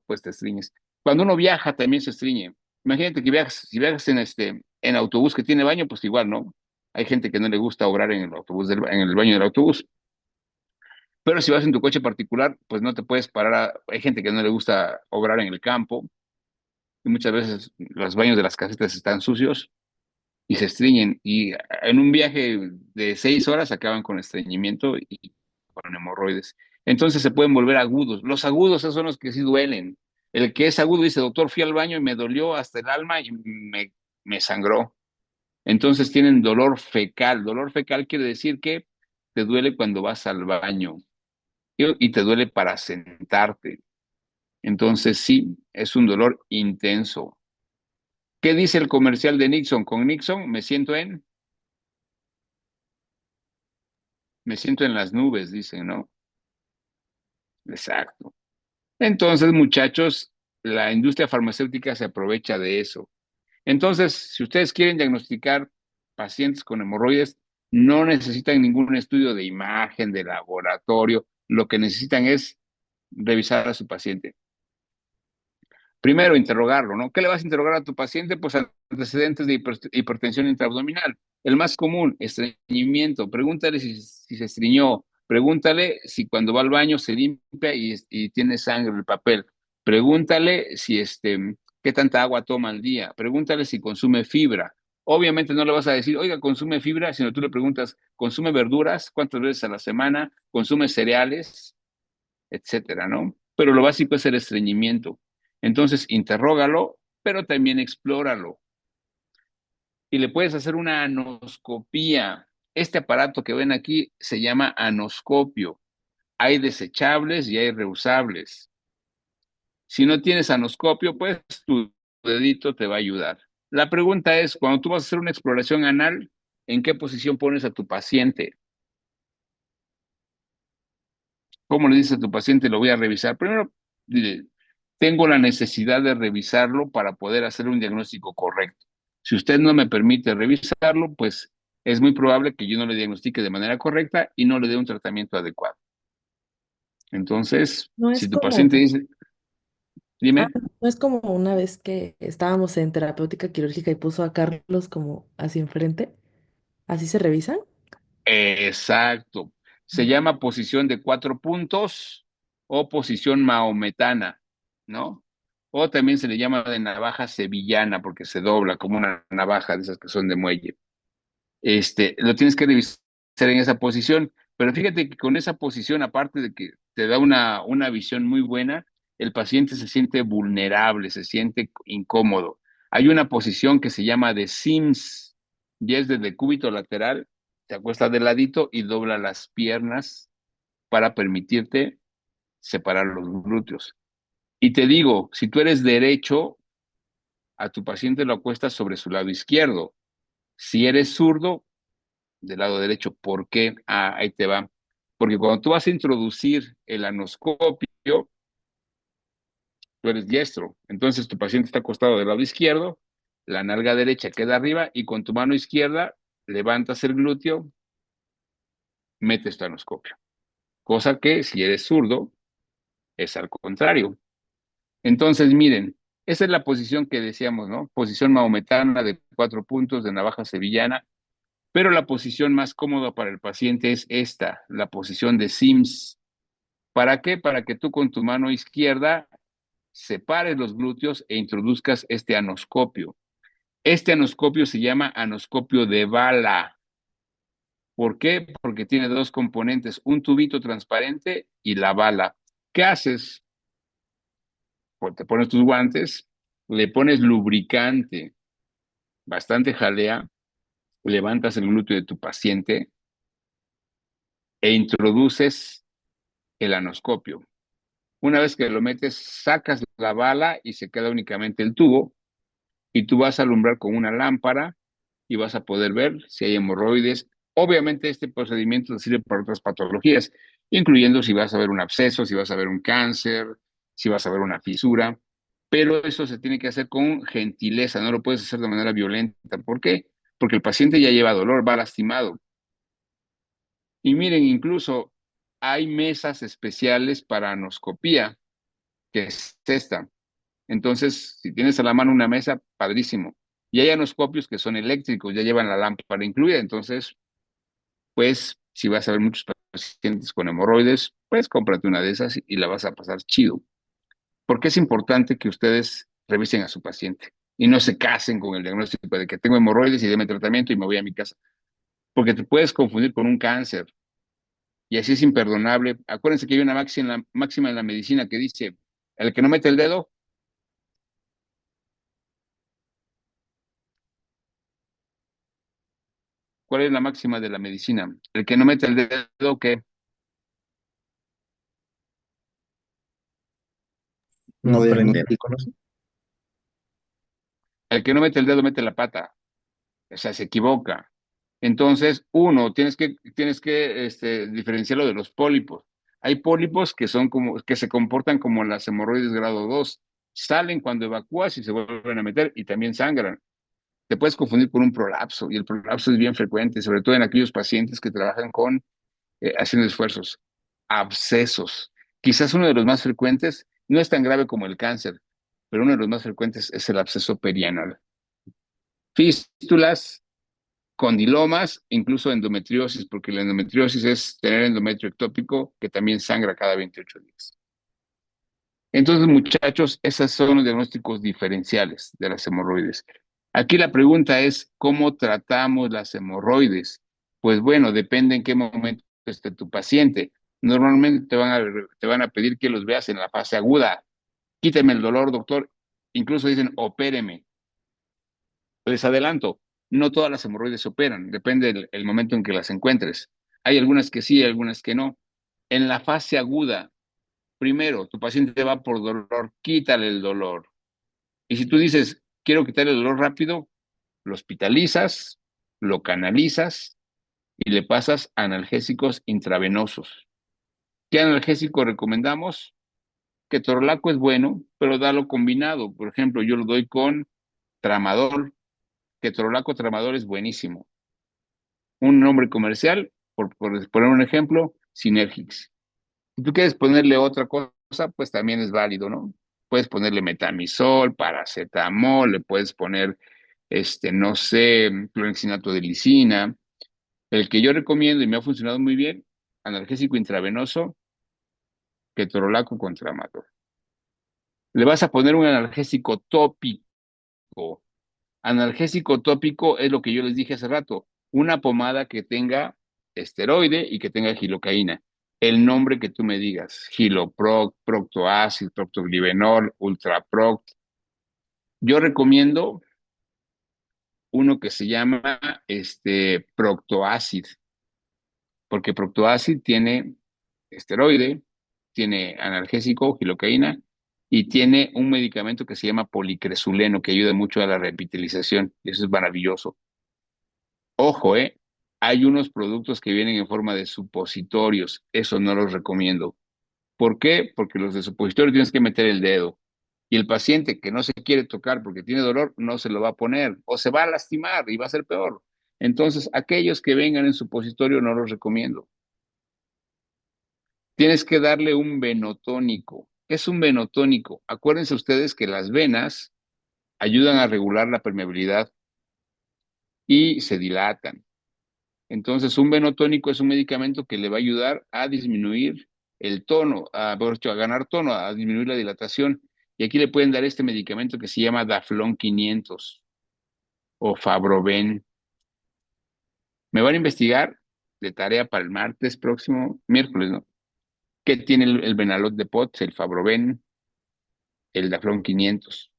pues te estriñes. Cuando uno viaja también se estriñe. Imagínate que viajas, si viajas en autobús que tiene baño, pues igual, ¿no? Hay gente que no le gusta obrar en el autobús, en el baño del autobús. Pero si vas en tu coche particular, pues no te puedes parar. Hay gente que no le gusta obrar en el campo y muchas veces los baños de las casetas están sucios y se estreñen. Y en un viaje de 6 horas acaban con estreñimiento y con hemorroides. Entonces se pueden volver agudos. Los agudos esos son los que sí duelen. El que es agudo dice, doctor, fui al baño y me dolió hasta el alma y me sangró. Entonces tienen dolor fecal. Dolor fecal quiere decir que te duele cuando vas al baño y te duele para sentarte. Entonces sí, es un dolor intenso. ¿Qué dice el comercial de Nixon? Con Nixon me siento en las nubes, dicen, ¿no? Exacto. Entonces, muchachos, la industria farmacéutica se aprovecha de eso. Entonces, si ustedes quieren diagnosticar pacientes con hemorroides, no necesitan ningún estudio de imagen, de laboratorio. Lo que necesitan es revisar a su paciente. Primero, interrogarlo, ¿no? ¿Qué le vas a interrogar a tu paciente? Pues antecedentes de hipertensión intraabdominal. El más común, estreñimiento. Pregúntale si se estreñó. Pregúntale si cuando va al baño se limpia y tiene sangre en el papel. Pregúntale si qué tanta agua toma al día. Pregúntale si consume fibra. Obviamente no le vas a decir, oiga, consume fibra, sino tú le preguntas, ¿consume verduras? ¿Cuántas veces a la semana? ¿Consume cereales? Etcétera, ¿no? Pero lo básico es el estreñimiento. Entonces, interrógalo, pero también explóralo. Y le puedes hacer una anoscopía. Este aparato que ven aquí se llama anoscopio. Hay desechables y hay reusables. Si no tienes anoscopio, pues tu dedito te va a ayudar. La pregunta es, cuando tú vas a hacer una exploración anal, ¿en qué posición pones a tu paciente? ¿Cómo le dices a tu paciente, lo voy a revisar? Primero, dile, tengo la necesidad de revisarlo para poder hacer un diagnóstico correcto. Si usted no me permite revisarlo, pues es muy probable que yo no le diagnostique de manera correcta y no le dé un tratamiento adecuado. Entonces, No es si tu como, paciente dice, dime, no es como una vez que estábamos en terapéutica quirúrgica y puso a Carlos como así enfrente. ¿Así se revisan? exacto, se llama posición de 4 puntos o posición maometana, ¿no? O también se le llama de navaja sevillana porque se dobla como una navaja de esas que son de muelle. Lo tienes que revisar en esa posición, pero fíjate que con esa posición, aparte de que te da una visión muy buena, el paciente se siente vulnerable, se siente incómodo. Hay una posición que se llama de Sims, y es desde el cúbito lateral, te acuestas de ladito y dobla las piernas para permitirte separar los glúteos. Y te digo, si tú eres derecho, a tu paciente lo acuestas sobre su lado izquierdo. Si eres zurdo, del lado derecho. ¿Por qué? Ah, ahí te va. Porque cuando tú vas a introducir el anoscopio, tú eres diestro. Entonces tu paciente está acostado del lado izquierdo, la nalga derecha queda arriba y con tu mano izquierda levantas el glúteo, metes tu anoscopio. Cosa que si eres zurdo, es al contrario. Entonces, miren, esa es la posición que decíamos, ¿no? Posición maometana de 4 puntos de navaja sevillana, pero la posición más cómoda para el paciente es esta, la posición de Sims. ¿Para qué? Para que tú con tu mano izquierda separes los glúteos e introduzcas este anoscopio. Este anoscopio se llama anoscopio de bala. ¿Por qué? Porque tiene dos componentes, un tubito transparente y la bala. ¿Qué haces? Pues te pones tus guantes, le pones lubricante, bastante jalea, levantas el glúteo de tu paciente e introduces el anoscopio. Una vez que lo metes, sacas la bala y se queda únicamente el tubo y tú vas a alumbrar con una lámpara y vas a poder ver si hay hemorroides. Obviamente este procedimiento sirve para otras patologías, incluyendo si vas a ver un absceso, si vas a ver un cáncer, si vas a ver una fisura, pero eso se tiene que hacer con gentileza, no lo puedes hacer de manera violenta. ¿Por qué? Porque el paciente ya lleva dolor, va lastimado. Y miren, incluso hay mesas especiales para anoscopía, que es esta. Entonces, si tienes a la mano una mesa, padrísimo. Y hay anoscopios que son eléctricos, ya llevan la lámpara incluida. Entonces, pues, si vas a ver muchos pacientes con hemorroides, pues cómprate una de esas y la vas a pasar chido. Porque es importante que ustedes revisen a su paciente y no se casen con el diagnóstico de que tengo hemorroides y deme tratamiento y me voy a mi casa. Porque te puedes confundir con un cáncer y así es imperdonable. Acuérdense que hay una máxima en la medicina que dice, el que no mete el dedo, ¿Cuál es la máxima de la medicina? El que no mete el dedo, ¿qué? No No aprende, aprende. ¿no conoce? El que no mete el dedo, mete la pata. O sea, se equivoca. Entonces, uno, tienes que diferenciarlo de los pólipos. Hay pólipos que son como, que se comportan como las hemorroides grado 2. Salen cuando evacúas y se vuelven a meter y también sangran. Te puedes confundir con un prolapso y el prolapso es bien frecuente, sobre todo en aquellos pacientes que trabajan con haciendo esfuerzos. Abscesos. Quizás uno de los más frecuentes no es tan grave como el cáncer, pero uno de los más frecuentes es el absceso perianal. Fístulas, condilomas, incluso endometriosis, porque la endometriosis es tener endometrio ectópico que también sangra cada 28 días. Entonces, muchachos, esos son los diagnósticos diferenciales de las hemorroides. Aquí la pregunta es, ¿cómo tratamos las hemorroides? Pues bueno, depende en qué momento esté tu paciente. Normalmente te van a pedir que los veas en la fase aguda. Quíteme el dolor, doctor. Incluso dicen, opéreme. Les adelanto, no todas las hemorroides se operan, depende del momento en que las encuentres. Hay algunas que sí, algunas que no. En la fase aguda, primero, tu paciente va por dolor, quítale el dolor. Y si tú dices, quiero quitarle el dolor rápido, lo hospitalizas, lo canalizas y le pasas analgésicos intravenosos. ¿Qué analgésico recomendamos? Ketorolaco es bueno, pero dalo combinado. Por ejemplo, yo lo doy con tramadol. Ketorolaco tramadol es buenísimo. Un nombre comercial, por poner un ejemplo, Synergix. Si tú quieres ponerle otra cosa, pues también es válido, ¿no? Puedes ponerle metamisol, paracetamol, le puedes poner, no sé, clorexinato de lisina. El que yo recomiendo y me ha funcionado muy bien, analgésico intravenoso, ketorolaco con tramadol. Le vas a poner un analgésico tópico. Analgésico tópico es lo que yo les dije hace rato, una pomada que tenga esteroide y que tenga gilocaína. El nombre que tú me digas, Giloproc, Proctoacid, Proctoglibenol, Ultraproct. Yo recomiendo uno que se llama Proctoacid, porque Proctoacid tiene esteroide, tiene analgésico, gilocaína, y tiene un medicamento que se llama policresuleno, que ayuda mucho a la revitalización, y eso es maravilloso. Ojo, hay unos productos que vienen en forma de supositorios, eso no los recomiendo. ¿Por qué? Porque los de supositorio tienes que meter el dedo. Y el paciente que no se quiere tocar porque tiene dolor, no se lo va a poner o se va a lastimar y va a ser peor. Entonces, aquellos que vengan en supositorio no los recomiendo. Tienes que darle un venotónico. ¿Qué es un venotónico? Acuérdense ustedes que las venas ayudan a regular la permeabilidad y se dilatan. Entonces, un venotónico es un medicamento que le va a ayudar a disminuir el tono, a ganar tono, a disminuir la dilatación. Y aquí le pueden dar este medicamento que se llama Daflón 500 o Fabroven. Me van a investigar de tarea para el martes próximo, miércoles, ¿no? ¿Qué tiene el Benalot de POTS, el Fabroven, el Daflón 500?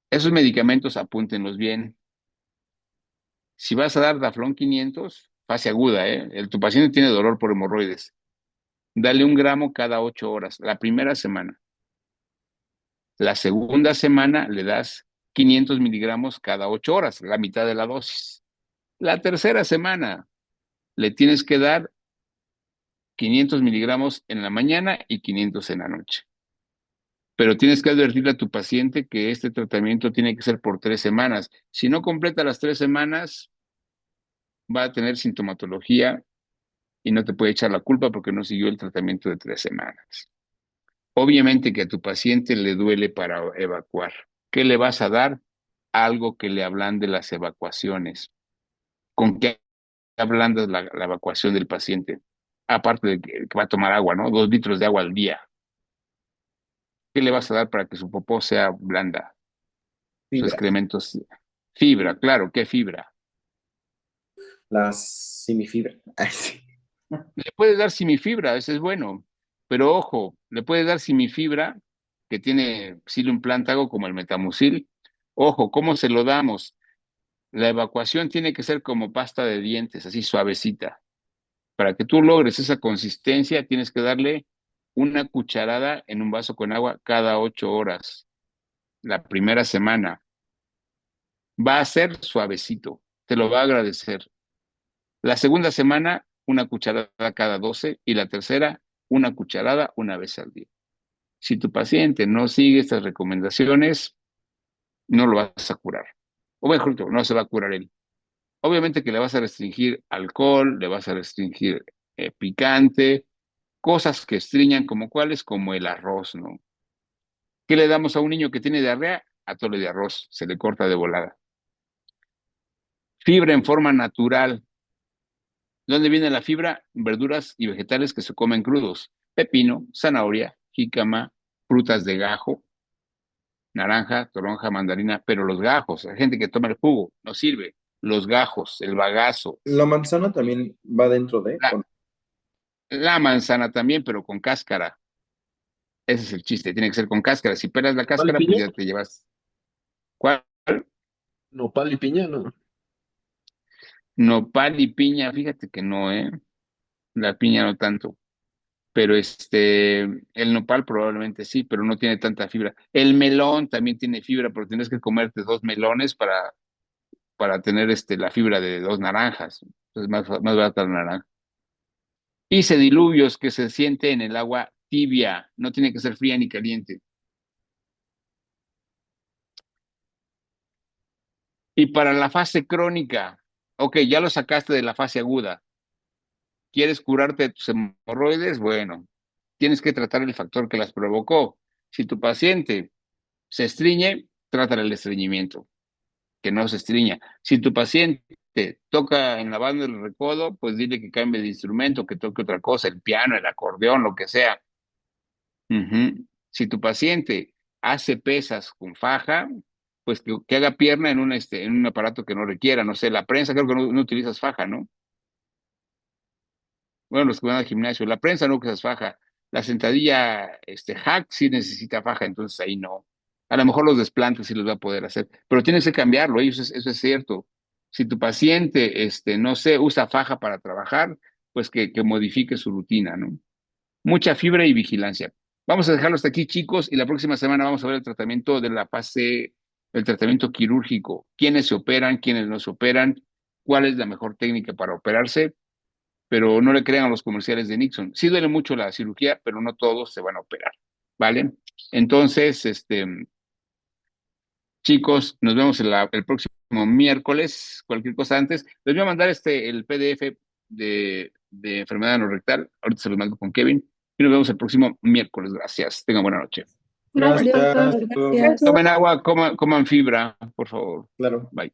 Esos medicamentos apúntenlos bien. Si vas a dar Daflón 500, fase aguda, tu paciente tiene dolor por hemorroides. Dale 1 gramo cada 8 horas, la primera semana. La segunda semana le das 500 miligramos cada 8 horas, la mitad de la dosis. La tercera semana le tienes que dar 500 miligramos en la mañana y 500 en la noche. Pero tienes que advertirle a tu paciente que este tratamiento tiene que ser por 3 semanas. Si no completa las 3 semanas, va a tener sintomatología y no te puede echar la culpa porque no siguió el tratamiento de 3 semanas. Obviamente que a tu paciente le duele para evacuar. ¿Qué le vas a dar? Algo que le ablande las evacuaciones. ¿Con qué ablandas la evacuación del paciente? Aparte de que va a tomar agua, ¿no? 2 litros de agua al día. ¿Qué le vas a dar para que su popó sea blanda? Su Fibra. excremento. Fibra, claro, ¿qué fibra? La semifibra. Ay, sí. Le puedes dar simifibra, ese es bueno. Pero ojo, le puedes dar simifibra, que tiene psyllium plantago como el metamucil. Ojo, ¿cómo se lo damos? La evacuación tiene que ser como pasta de dientes, así suavecita. Para que tú logres esa consistencia, tienes que darle una cucharada en un vaso con agua cada 8 horas. La primera semana va a ser suavecito, te lo va a agradecer. La segunda semana, una cucharada cada 12 y la tercera, una cucharada una vez al día. Si tu paciente no sigue estas recomendaciones, no lo vas a curar. O mejor dicho, no se va a curar él. Obviamente que le vas a restringir alcohol, le vas a restringir picante, cosas que estriñan como cuáles, como el arroz, ¿no? ¿Qué le damos a un niño que tiene diarrea? Atole de arroz, se le corta de volada. Fibra en forma natural. ¿Dónde viene la fibra? Verduras y vegetales que se comen crudos. Pepino, zanahoria, jícama, frutas de gajo, naranja, toronja, mandarina, pero los gajos, hay gente que toma el jugo, no sirve. Los gajos, el bagazo, La manzana también va dentro de. la, la manzana también, pero con cáscara. Ese es el chiste, tiene que ser con cáscara. Si pelas la ¿Nopal y cáscara, pues piña? ya te llevas. ¿Cuál? Nopal y piña, ¿no? Nopal y piña, fíjate que no, ¿eh? La piña no tanto. Pero el nopal probablemente sí, pero no tiene tanta fibra. El melón también tiene fibra, pero tienes que comerte 2 melones para tener la fibra de 2 naranjas. Es más barata la naranja. Hice diluvios que se siente en el agua tibia, no tiene que ser fría ni caliente. Y para la fase crónica, ok, ya lo sacaste de la fase aguda. ¿Quieres curarte de tus hemorroides? Bueno, tienes que tratar el factor que las provocó. Si tu paciente se estriñe, trata el estreñimiento, que no se estriña. Si tu paciente toca en la banda del recodo, pues dile que cambie de instrumento, que toque otra cosa, el piano, el acordeón, lo que sea. Ujú. Si tu paciente hace pesas con faja, pues que haga pierna en un aparato que no requiera, no sé, la prensa, creo que no utilizas faja, ¿no? Bueno, los que van al gimnasio, la prensa no usas faja, la sentadilla, hack sí necesita faja, entonces ahí no. A lo mejor los desplantes sí los va a poder hacer, pero tienes que cambiarlo, eso es cierto. Si tu paciente, no sé, usa faja para trabajar, pues que modifique su rutina, ¿no? Mucha fibra y vigilancia. Vamos a dejarlo hasta aquí, chicos, y la próxima semana vamos a ver el tratamiento de la fase, el tratamiento quirúrgico. ¿Quiénes se operan, quiénes no se operan? ¿Cuál es la mejor técnica para operarse? Pero no le crean a los comerciales de Nixon. Sí duele mucho la cirugía, pero no todos se van a operar, ¿vale? Entonces, chicos, nos vemos el próximo miércoles. Cualquier cosa antes, les voy a mandar el PDF de enfermedad anorrectal. Ahorita se los mando con Kevin. Y nos vemos el próximo miércoles. Gracias. Tengan buena noche. Gracias, Gracias, doctor. doctor. Gracias. Tomen agua, coman fibra, por favor. Claro. Bye.